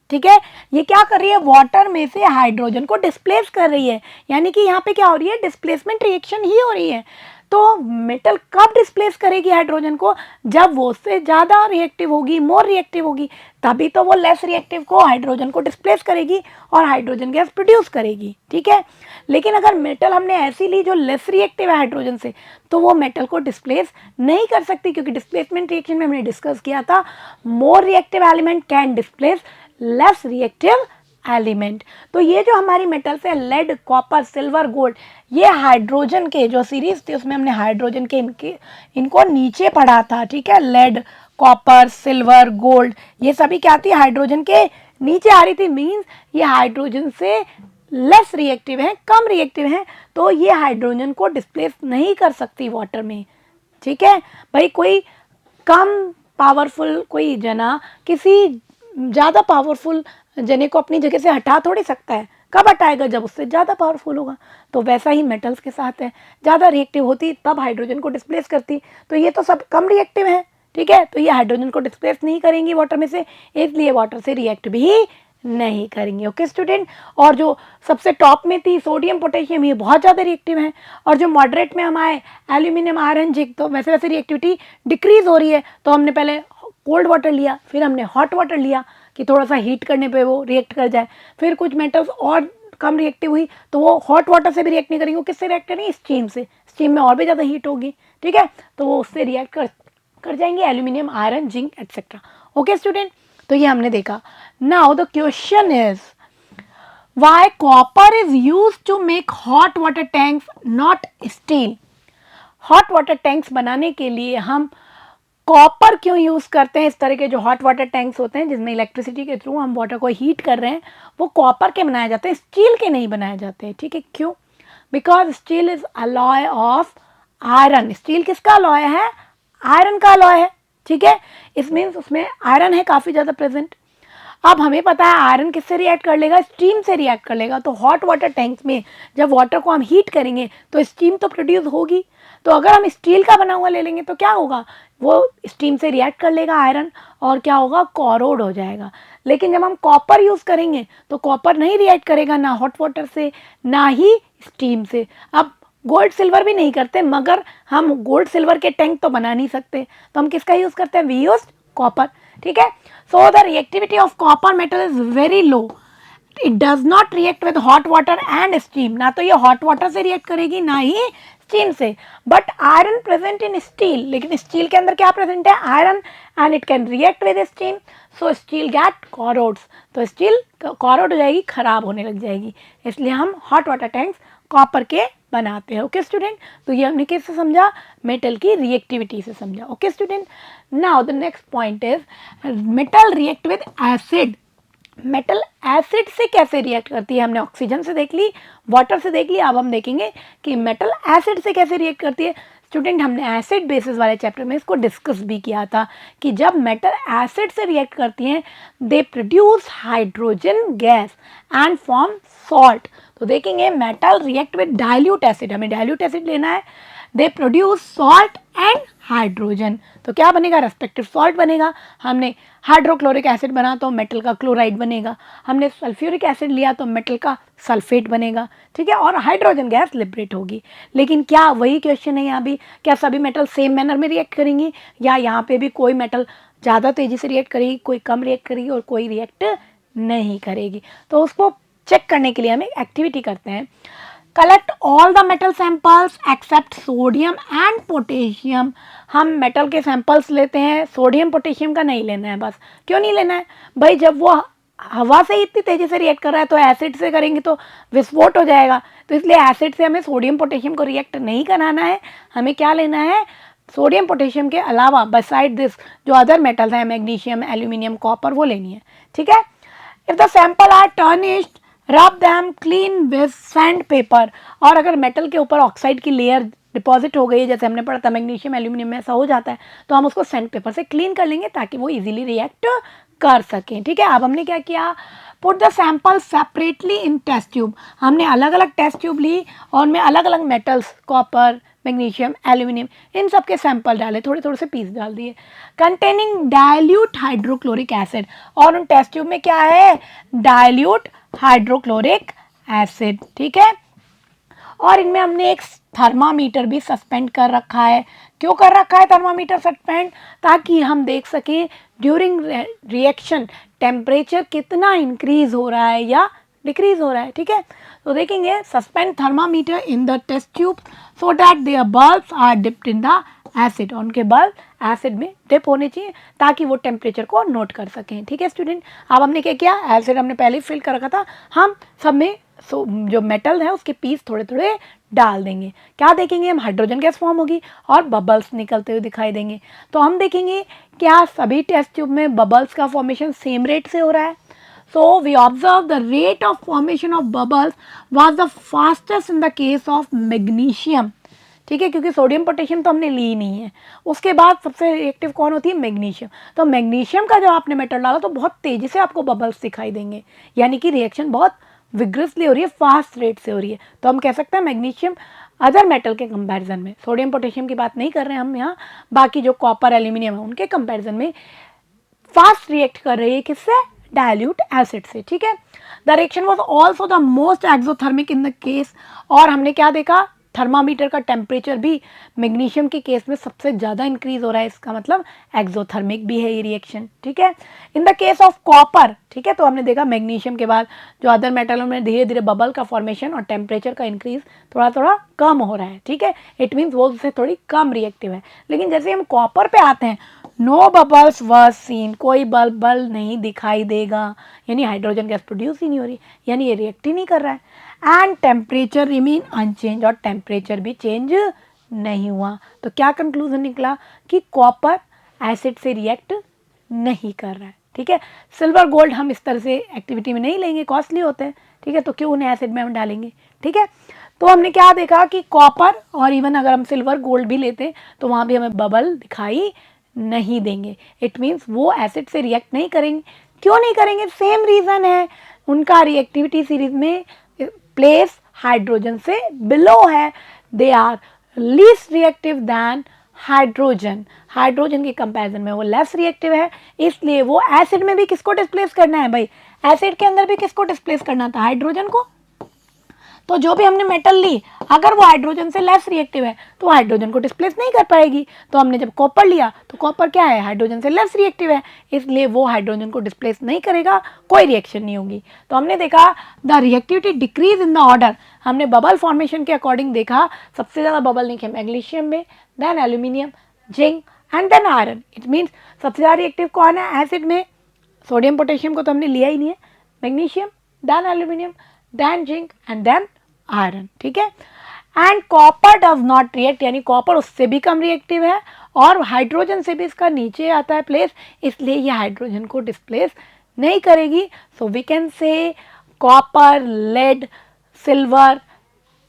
ठीक है, ये क्या कर रही है, वाटर में से हाइड्रोजन को डिस्प्लेस कर रही है, यानी कि यहाँ पे क्या हो रही है, डिस्प्लेसमेंट रिएक्शन ही हो रही है। तो मेटल कब डिस्प्लेस करेगी हाइड्रोजन को, जब वो उससे ज़्यादा रिएक्टिव होगी, मोर रिएक्टिव होगी, तभी तो वो लेस रिएक्टिव को हाइड्रोजन को डिस्प्लेस करेगी और हाइड्रोजन गैस प्रोड्यूस करेगी, ठीक है। लेकिन अगर मेटल हमने ऐसी ली जो लेस रिएक्टिव है हाइड्रोजन से, तो वो मेटल को डिस्प्लेस नहीं कर सकती, क्योंकि डिस्प्लेसमेंट रिएक्शन में हमने डिस्कस किया था more reactive element can displace less reactive element. तो ये जो हमारी मेटल्स है लेड, कॉपर, सिल्वर, गोल्ड, ये हाइड्रोजन के जो सीरीज थी उसमें हमने हाइड्रोजन के इनको नीचे पढ़ा था, ठीक है। लेड, कॉपर, सिल्वर, गोल्ड, ये सभी क्या थी, हाइड्रोजन के नीचे आ रही थी, मीन्स ये हाइड्रोजन से लेस रिएक्टिव हैं, कम रिएक्टिव हैं, तो ये हाइड्रोजन को डिस्प्लेस नहीं कर सकती वाटर में, ठीक है। भाई कोई कम पावरफुल कोई जना किसी ज़्यादा पावरफुल जने को अपनी जगह से हटा थोड़ी सकता है, कब हटाएगा, जब उससे ज़्यादा पावरफुल होगा। तो वैसा ही मेटल्स के साथ है, ज़्यादा रिएक्टिव होती तब हाइड्रोजन को डिस्प्लेस करती, तो ये तो सब कम रिएक्टिव है, ठीक है, तो ये हाइड्रोजन को डिस्प्लेस नहीं करेंगी वाटर में से, इसलिए वाटर से रिएक्ट भी नहीं करेंगे। ओके स्टूडेंट, और जो सबसे टॉप में थी सोडियम पोटेशियम, ये बहुत ज़्यादा रिएक्टिव है, और जो मॉडरेट में हम आए एल्यूमिनियम आयरन जिंक, तो वैसे वैसे रिएक्टिविटी डिक्रीज हो रही है। तो हमने पहले कोल्ड वाटर लिया, फिर हमने हॉट वाटर लिया कि थोड़ा सा हीट करने पे वो रिएक्ट कर जाए, फिर कुछ मेटल्स और कम रिएक्टिव हुई तो वो हॉट वाटर से भी रिएक्ट नहीं करेंगे, वो किससे रिएक्ट करेंगे, स्टीम से, स्टीम में और भी ज़्यादा हीट होगी, ठीक है, तो वो उससे रिएक्ट कर जाएंगे, aluminium iron zinc etcetera. Okay student, तो ये हमने देखा। Now the question is why copper is used to make hot water tanks not steel। Hot water tanks बनाने के लिए हम कॉपर क्यों यूज़ करते हैं। इस तरह के जो हॉट वाटर टैंक्स होते हैं जिसमें इलेक्ट्रिसिटी के थ्रू हम वाटर को हीट कर रहे हैं, वो कॉपर के बनाए जाते हैं, स्टील के नहीं बनाए जाते हैं, ठीक है। क्यों? Because steel is alloy of iron. Steel किसका अलॉय है? आयरन का अलॉय है, ठीक है। इस मीन्स उसमें आयरन है काफ़ी ज़्यादा प्रेजेंट। अब हमें पता है आयरन किससे रिएक्ट कर लेगा, स्टीम से रिएक्ट कर लेगा। तो हॉट वाटर टैंक्स में जब वाटर को हम हीट करेंगे तो स्टीम तो प्रोड्यूस होगी। तो अगर हम स्टील का बना हुआ ले लेंगे तो क्या होगा, वो स्टीम से रिएक्ट कर लेगा आयरन, और क्या होगा, कॉरोड हो जाएगा। लेकिन जब हम कॉपर यूज़ करेंगे तो कॉपर नहीं रिएक्ट करेगा, ना हॉट वाटर से ना ही स्टीम से। अब गोल्ड सिल्वर भी नहीं करते, मगर हम गोल्ड सिल्वर के टैंक तो बना नहीं सकते, तो हम किसका यूज़ करते हैं, वी यूज कॉपर, ठीक है। So the reactivity of copper metal is very low. It does not react with hot water and steam. ना तो ये हॉट वाटर से रिएक्ट करेगी ना ही स्टीम से। But iron present in steel, लेकिन स्टील के अंदर क्या प्रेजेंट है, iron, and it can react with steam, so steel get corrodes. तो स्टील कॉरोड हो जाएगी, खराब होने लग जाएगी, इसलिए हम हॉट वाटर टैंक्स कॉपर के बनाते हैं। ओके स्टूडेंट, तो ये हमने किससे समझा, मेटल की रिएक्टिविटी से समझा। Okay student, now the next point is metal react with acid. Metal acid से कैसे रिएक्ट करती है। हमने ऑक्सीजन से देख ली, वाटर से देख ली, अब हम देखेंगे कि मेटल एसिड से कैसे रिएक्ट करती है। स्टूडेंट, हमने एसिड बेसिस वाले चैप्टर में इसको डिस्कस भी किया था कि जब मेटल एसिड से रिएक्ट करती हैं दे produce hydrogen gas and form salt. तो देखेंगे metal react with dilute acid, हमें डाइल्यूट एसिड लेना है, they produce salt and hydrogen. तो क्या बनेगा, रेस्पेक्टिव सॉल्ट बनेगा। हमने हाइड्रोक्लोरिक एसिड बना तो मेटल का क्लोराइड बनेगा, हमने सल्फ्यूरिक एसिड लिया तो मेटल का सल्फेट बनेगा, ठीक है, और हाइड्रोजन गैस लिबरेट होगी। लेकिन क्या वही क्वेश्चन है यहाँ भी, क्या सभी मेटल सेम मैनर में रिएक्ट करेंगी, या यहाँ पे भी कोई मेटल ज़्यादा तेज़ी से रिएक्ट करेगी, कोई कम रिएक्ट करेगी और कोई रिएक्ट नहीं करेगी। तो उसको चेक करने के लिए हम एक एक्टिविटी करते हैं। Collect all the metal samples except sodium and potassium. हम मेटल के सैंपल्स लेते हैं, सोडियम पोटेशियम का नहीं लेना है। बस क्यों नहीं लेना है भाई, जब वो हवा से इतनी तेज़ी से रिएक्ट कर रहा है तो एसिड से करेंगे तो विस्फोट हो जाएगा। तो इसलिए एसिड से हमें सोडियम पोटेशियम को रिएक्ट नहीं कराना है। हमें क्या लेना है, सोडियम पोटेशियम के अलावा बिसाइड दिस जो अदर मेटल्स हैं, मैग्नीशियम, एल्यूमिनियम, कॉपर, वो लेनी है, ठीक है। इफ द सैंपल आर टर्निश्ड रब them clean with sand paper. और अगर मेटल के ऊपर ऑक्साइड की लेयर डिपॉजिट हो गई है, जैसे हमने पढ़ा था मैग्नीशियम एल्यूमिनियम में ऐसा हो जाता है, तो हम उसको सैंड पेपर से क्लीन कर लेंगे ताकि वो इजीली रिएक्ट कर सकें, ठीक है। अब हमने क्या किया, put the sample separately in test tube. हमने अलग अलग टेस्ट ट्यूब ली और उनमें अलग अलग मेटल्स, कॉपर, मैग्नीशियम, एल्यूमिनियम, इन सब के सैंपल डाले, थोड़े थोड़े से पीस डाल दिए, कंटेनिंग डाइल्यूट हाइड्रोक्लोरिक एसिड। और उन टेस्ट ट्यूब में क्या है, डाइल्यूट हाइड्रोक्लोरिक एसिड, ठीक है। और इनमें हमने एक थर्मामीटर भी सस्पेंड कर रखा है। क्यों कर रखा है थर्मामीटर सस्पेंड, ताकि हम देख सकें ड्यूरिंग रिएक्शन टेम्परेचर कितना इंक्रीज हो रहा है या डिक्रीज हो रहा है, ठीक है। तो देखेंगे suspend thermometer in the test tube so that there bulbs are dipped in the acid. और उनके बल्ब एसिड में डिप होने चाहिए ताकि वो टेम्परेचर को नोट कर सकें, ठीक है स्टूडेंट। अब हमने क्या किया, एसिड हमने पहले ही फिल कर रखा था, हम सब में जो मेटल है उसके पीस थोड़े थोड़े डाल देंगे। क्या देखेंगे हम, हाइड्रोजन गैस फॉर्म होगी और बबल्स निकलते हुए दिखाई देंगे। तो हम देखेंगे क्या सभी टेस्ट ट्यूब में बबल्स का फॉर्मेशन सेम रेट से हो रहा है। So we observe the rate of formation of bubbles was the fastest in the case of magnesium, ठीक है, क्योंकि सोडियम पोटेशियम तो हमने ली ही नहीं है। उसके बाद सबसे रिएक्टिव कौन होती है, मैग्नीशियम। तो मैग्नीशियम का जब आपने मेटल डाला तो बहुत तेज़ी से आपको बबल्स दिखाई देंगे, यानी कि रिएक्शन बहुत विग्रसली हो रही है, फास्ट रेट से हो रही है। तो हम कह सकते हैं मैग्नीशियम अदर मेटल के कंपैरिजन में, सोडियम पोटेशियम की बात नहीं कर रहे हैं हम यहाँ, बाकी जो कॉपर एल्यूमिनियम है उनके कंपैरिजन में फास्ट रिएक्ट कर रही है, किससे, डाइल्यूट एसिड से। ठीक है, the reaction was also the most exothermic in the case, और हमने क्या देखा, थर्मामीटर का टेम्परेचर भी मैग्नीशियम के केस में सबसे ज़्यादा इंक्रीज हो रहा है, इसका मतलब एक्सोथर्मिक भी है ये रिएक्शन। ठीक है, in the case of copper, ठीक है, तो हमने देखा मैग्नीशियम के बाद जो अदर मेटलों में धीरे धीरे बबल का फॉर्मेशन और टेम्परेचर का इंक्रीज थोड़ा थोड़ा कम हो रहा है। ठीक है, इट मीन्स वो उससे थोड़ी कम रिएक्टिव है। लेकिन जैसे हम कॉपर पे आते हैं, नो बबल्स वर सीन, कोई बल नहीं दिखाई देगा, यानी हाइड्रोजन गैस प्रोड्यूस ही नहीं हो रही, यानी ये रिएक्ट ही नहीं कर रहा है। एंड टेम्परेचर रिमेन अनचेंज, और टेम्परेचर भी चेंज नहीं हुआ। तो क्या कंक्लूजन निकला कि कॉपर एसिड से रिएक्ट नहीं कर रहा है। ठीक है, सिल्वर गोल्ड हम इस तरह से एक्टिविटी में नहीं लेंगे, कॉस्टली होते हैं। ठीक है, तो क्यों उन्हें एसिड में हम डालेंगे। ठीक है, तो हमने क्या देखा कि कॉपर और इवन अगर हम सिल्वर गोल्ड भी लेते तो वहाँ भी हमें बबल दिखाई नहीं देंगे। इट मीन्स वो एसिड से रिएक्ट नहीं करेंगे। क्यों नहीं करेंगे, सेम रीज़न है, उनका रिएक्टिविटी सीरीज में प्लेस हाइड्रोजन से बिलो है, they are least reactive than hydrogen, hydrogen के कंपैरिजन में वो लेस रिएक्टिव है, इसलिए वो एसिड में भी किसको डिस्प्लेस करना है भाई, एसिड के अंदर भी किसको डिस्प्लेस करना था, हाइड्रोजन को। तो जो भी हमने मेटल ली, अगर वो हाइड्रोजन से लेस रिएक्टिव है तो हाइड्रोजन को डिस्प्लेस नहीं कर पाएगी। तो हमने जब कॉपर लिया तो कॉपर क्या है, हाइड्रोजन से लेस रिएक्टिव है, इसलिए वो हाइड्रोजन को डिस्प्लेस नहीं करेगा, कोई रिएक्शन नहीं होगी। तो हमने देखा the reactivity decrease in the order, हमने बबल फॉर्मेशन के अकॉर्डिंग देखा, सबसे ज़्यादा बबल देखे मैग्नीशियम में, then aluminium, zinc and then iron. It means सबसे ज़्यादा रिएक्टिव कौन है एसिड में, सोडियम पोटेशियम को तो हमने लिया ही नहीं है, magnesium, then aluminium, then zinc and then iron. ठीक है, and copper does not react, यानी कॉपर उससे भी कम रिएक्टिव है और हाइड्रोजन से भी इसका नीचे आता है प्लेस, इसलिए ये हाइड्रोजन को डिस्प्लेस नहीं करेगी। So we can say copper, lead, silver,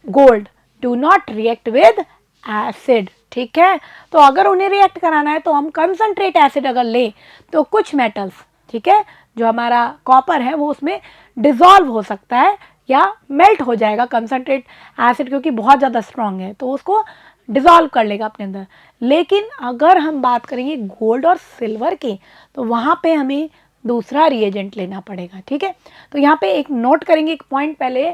gold do not react with acid. ठीक है, तो अगर उन्हें रिएक्ट कराना है तो हम कंसंट्रेट एसिड अगर ले तो कुछ मेटल्स, ठीक है, जो हमारा कॉपर है वो उसमें डिसॉल्व हो सकता है या मेल्ट हो जाएगा कंसंट्रेट एसिड, क्योंकि बहुत ज़्यादा स्ट्रॉन्ग है तो उसको डिसॉल्व कर लेगा अपने अंदर। लेकिन अगर हम बात करेंगे गोल्ड और सिल्वर की तो वहाँ पे हमें दूसरा रिएजेंट लेना पड़ेगा। ठीक है, तो यहाँ पे एक नोट करेंगे, एक पॉइंट पहले,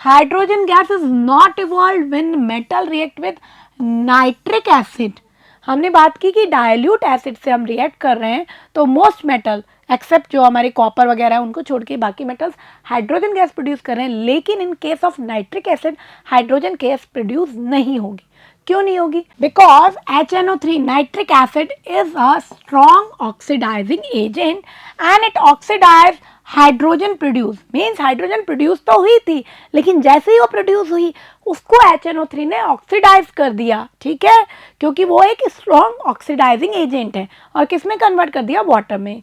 hydrogen gas is not evolve when metal react with nitric acid. हमने बात की कि डाइल्यूट एसिड से हम रिएक्ट कर रहे हैं तो मोस्ट मेटल एक्सेप्ट जो हमारे कॉपर वगैरह है उनको छोड़ के बाकी मेटल्स हाइड्रोजन गैस प्रोड्यूस कर रहे हैं, लेकिन in case of nitric acid hydrogen gas produce नहीं होगी। क्यों नहीं होगी, because HNO3 nitric acid is a strong oxidising agent and it oxidise hydrogen produce, means hydrogen produce तो हुई थी लेकिन जैसे ही वो प्रोड्यूस हुई उसको HNO3 ने ऑक्सीडाइज कर दिया। ठीक है, क्योंकि वो एक स्ट्रॉन्ग ऑक्सीडाइजिंग एजेंट है, और किस में कन्वर्ट कर दिया, वाटर में,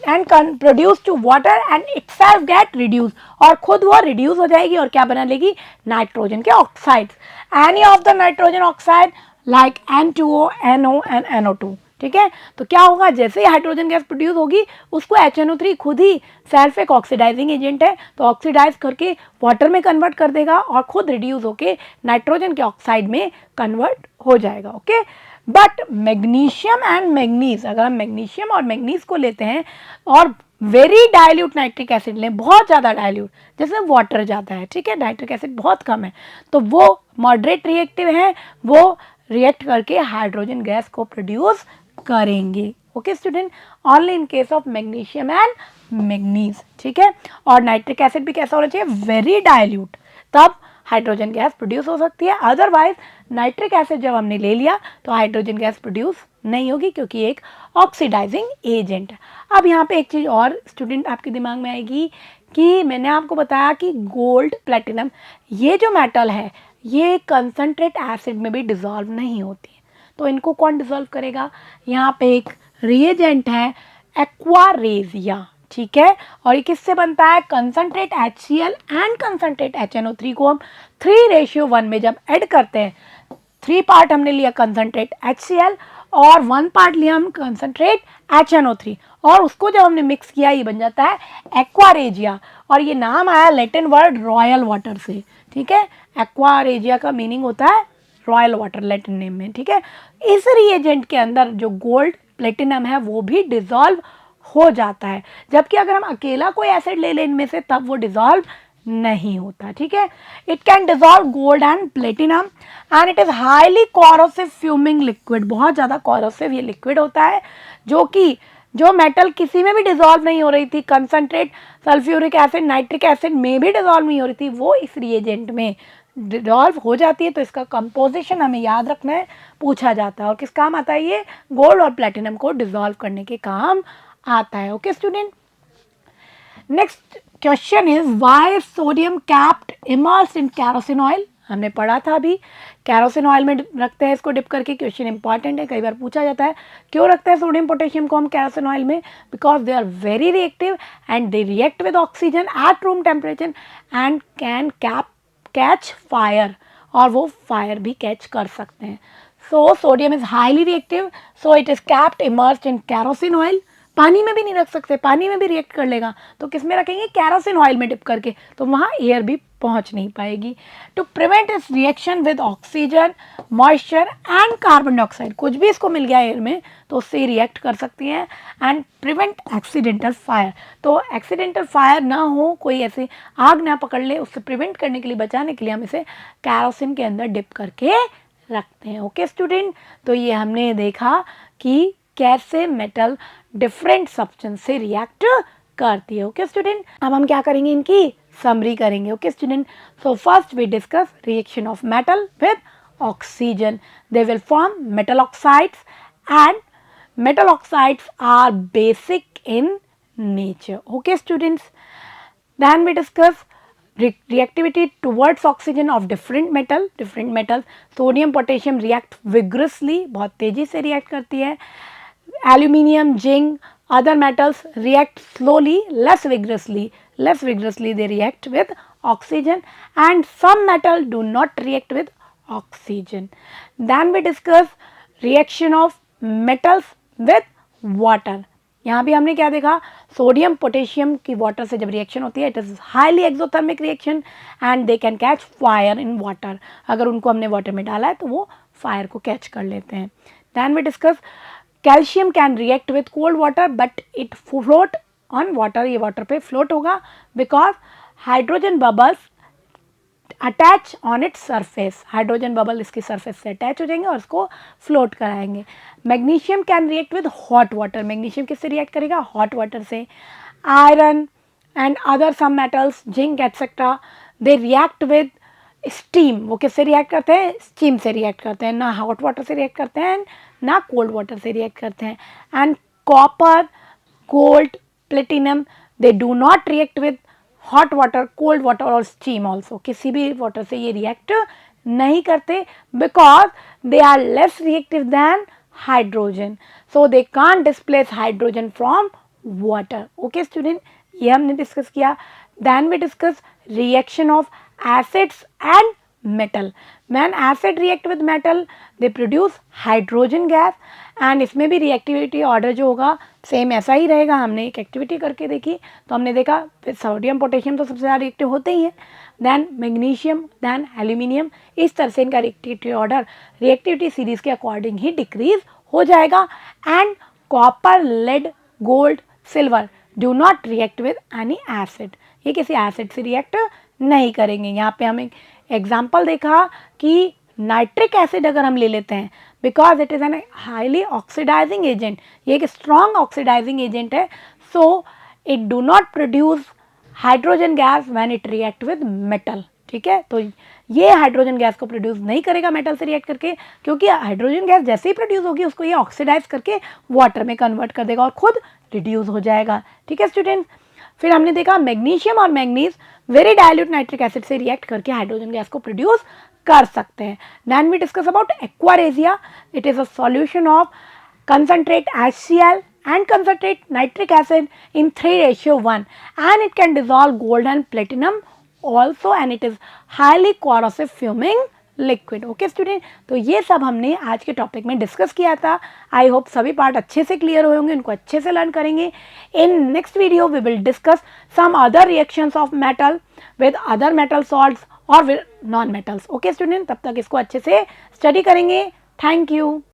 and produce to water and itself get reduce, और खुद वो रिड्यूस हो जाएगी और क्या बना लेगी, नाइट्रोजन के oxides, any of the nitrogen oxide like N2O, NO and NO2। ठीक है, तो क्या होगा, जैसे ही हाइड्रोजन गैस प्रोड्यूस होगी उसको HNO3 खुद ही सेल्फ एक ऑक्सीडाइजिंग एजेंट है तो ऑक्सीडाइज करके वाटर में कन्वर्ट कर देगा और खुद रिड्यूस होके नाइट्रोजन के ऑक्साइड में कन्वर्ट हो जाएगा। Okay, but magnesium and manganese, अगर हम मैग्नीशियम और मैग्नीज को लेते हैं और वेरी डाइल्यूट नाइट्रिक एसिड लें, बहुत ज़्यादा डाइल्यूट, जैसे वाटर ज़्यादा है, ठीक है, नाइट्रिक एसिड बहुत कम है, तो वो मॉडरेट रिएक्टिव है, वो रिएक्ट करके हाइड्रोजन गैस को प्रोड्यूस करेंगे। Okay student, only in case of magnesium and manganese. ठीक है, और नाइट्रिक एसिड भी कैसा होना चाहिए, वेरी डाइल्यूट, तब हाइड्रोजन गैस प्रोड्यूस हो सकती है, अदरवाइज नाइट्रिक एसिड जब हमने ले लिया तो हाइड्रोजन गैस प्रोड्यूस नहीं होगी क्योंकि एक ऑक्सीडाइजिंग एजेंट है। अब यहाँ पे एक चीज़ और स्टूडेंट आपके दिमाग में आएगी कि मैंने आपको बताया कि गोल्ड, प्लेटिनम, ये जो मेटल है ये कंसंट्रेट एसिड में भी डिसॉल्व नहीं होती है, तो इनको कौन डिसॉल्व करेगा, यहाँ पे एक रिएजेंट है एक्वारेजिया। ठीक है, और ये किससे बनता है, concentrate HCl and concentrate HNO3 को हम 3:1 में जब ऐड करते हैं 3 पार्ट हमने लिया कंसनट्रेट HCl और 1 पार्ट लिया हम कंसनट्रेट HNO3 और उसको जब हमने मिक्स किया ये बन जाता है एक्वारेजिया और ये नाम आया लैटिन वर्ड रॉयल वाटर से, ठीक है। एक्वारेजिया का मीनिंग होता है रॉयल वाटर लैटिन नेम में, ठीक है। इस रिएजेंट के अंदर जो गोल्ड प्लेटिनम है वो भी डिसॉल्व हो जाता है, जबकि अगर हम अकेला कोई एसिड ले लें इनमें से तब वो डिसॉल्व नहीं होता, ठीक है। It can dissolve gold and platinum and it is highly corrosive fuming liquid, बहुत ज़्यादा कॉरोसिव ये लिक्विड होता है जो मेटल किसी में भी डिसॉल्व नहीं हो रही थी, concentrate sulphuric acid nitric acid में भी डिसॉल्व नहीं हो रही थी, वो इस रिएजेंट में डिसॉल्व हो जाती है। तो इसका कंपोजिशन हमें याद रखना है, पूछा जाता है और किस काम आता है ये, गोल्ड और प्लेटिनम को डिसॉल्व करने के काम आता है। Okay student, next question is why sodium capped immersed in kerosene oil. हमने पढ़ा था अभी, कैरोसिन ऑयल में रखते हैं इसको डिप करके, क्वेश्चन इंपॉर्टेंट है, कई बार पूछा जाता है क्यों रखते हैं सोडियम पोटेशियम को हम कैरोसिन ऑयल में, because they are very reactive and they react with oxygen at room temperature and can catch fire, और वो फायर भी कैच कर सकते हैं। So sodium is highly reactive, so it is capped immersed in kerosene oil. पानी में भी नहीं रख सकते, पानी में भी रिएक्ट कर लेगा, तो किस में रखेंगे, कैरोसिन ऑयल में डिप करके, तो वहाँ एयर भी पहुँच नहीं पाएगी। टू प्रिवेंट इस reaction with oxygen moisture and carbon dioxide, कुछ भी इसको मिल गया एयर में तो उससे रिएक्ट कर सकती हैं एंड प्रिवेंट एक्सीडेंटल फायर, तो एक्सीडेंटल फायर ना हो, कोई ऐसे आग ना पकड़ ले, उससे प्रिवेंट करने के लिए, बचाने के लिए हम इसे कैरोसिन के अंदर डिप करके रखते हैं। ओके स्टूडेंट, तो ये हमने देखा कि कैसे मेटल डिफरेंट सब्सटेंस से रिएक्ट करती है। ओके स्टूडेंट, अब हम क्या करेंगे, इनकी समरी करेंगे। Okay student, so first we discuss reaction of metal with oxygen, they will form metal oxides and metal oxides are basic in nature. Okay students, then we discuss reactivity towards oxygen of different metals. Sodium potassium react vigorously, बहुत तेजी से react करती है. Aluminium, zinc, other metals react slowly, less vigorously they react with oxygen, and some metal do not react with oxygen. Then we discuss reaction of metals with water. यहाँ भी हमने क्या देखा, सोडियम पोटेशियम की water से जब reaction होती है it is highly exothermic reaction and they can catch fire in water, अगर उनको हमने वाटर में डाला है तो वो फायर को कैच कर लेते हैं। Then we discuss calcium can react with cold water but it float on water, ये वाटर पे फ्लोट होगा because hydrogen bubbles attach on its surface, hydrogen bubble इसकी सरफेस से अटैच हो जाएंगे और इसको फ्लोट कराएंगे। Magnesium can react with hot water, magnesium किससे रिएक्ट करेगा, हॉट वाटर से। Iron and other some metals, zinc etcetera, they react with steam, वो किससे रिएक्ट करते हैं, स्टीम से रिएक्ट करते हैं, ना हॉट वाटर से रिएक्ट करते हैं ना कोल्ड वाटर से रिएक्ट करते हैं। And copper, gold, platinum, they do not react with hot water, cold water और स्टीम ऑल्सो, किसी भी वाटर से ये रिएक्ट नहीं करते because they are less reactive than hydrogen, so they can't displace hydrogen from water. Okay student, ये हमने discuss किया। Then we discuss reaction of acids and metal. When acid react with metal they produce hydrogen gas and इसमें भी reactivity order जो होगा same ऐसा ही रहेगा। हमने एक एक्टिविटी करके देखी तो हमने देखा सोडियम पोटेशियम तो सबसे ज़्यादा रिएक्टिव होते ही हैं, दैन मैग्नीशियम, दैन एल्यूमिनियम, इस तरह से इनका रिएक्टिविटी ऑर्डर रिएक्टिविटी सीरीज़ के अकॉर्डिंग ही डिक्रीज हो जाएगा। And copper, lead, gold, silver do not react with any acid, ये किसी एसिड से रिएक्ट नहीं करेंगे। यहाँ पे हम एक एग्जाम्पल देखा कि नाइट्रिक एसिड अगर हम ले लेते हैं because it is an highly oxidizing agent, ये एक स्ट्रॉन्ग ऑक्सीडाइजिंग एजेंट है, so it do not produce hydrogen gas when it react with metal, ठीक है। तो ये हाइड्रोजन गैस को प्रोड्यूस नहीं करेगा मेटल से रिएक्ट करके, क्योंकि हाइड्रोजन गैस जैसे ही प्रोड्यूस होगी उसको ये ऑक्सीडाइज करके वाटर में कन्वर्ट कर देगा और खुद रिड्यूस हो जाएगा, ठीक है स्टूडेंट। फिर हमने देखा मैग्नीशियम और manganese very dilute nitric acid से रिएक्ट करके हाइड्रोजन गैस को प्रोड्यूस कर सकते हैं। Then we discuss about aqua regia, it is a solution of concentrate HCl and concentrate nitric acid in 3:1 and it can dissolve gold and platinum also and it is highly corrosive fuming liquid. Okay student, तो ये सब हमने आज के topic में discuss किया था। I hope सभी पार्ट अच्छे से क्लियर हुए होंगे, उनको अच्छे से लर्न करेंगे। In next video we will discuss some other reactions of metal with other metal salts और with non metals. Okay student, तब तक इसको अच्छे से स्टडी करेंगे। Thank you.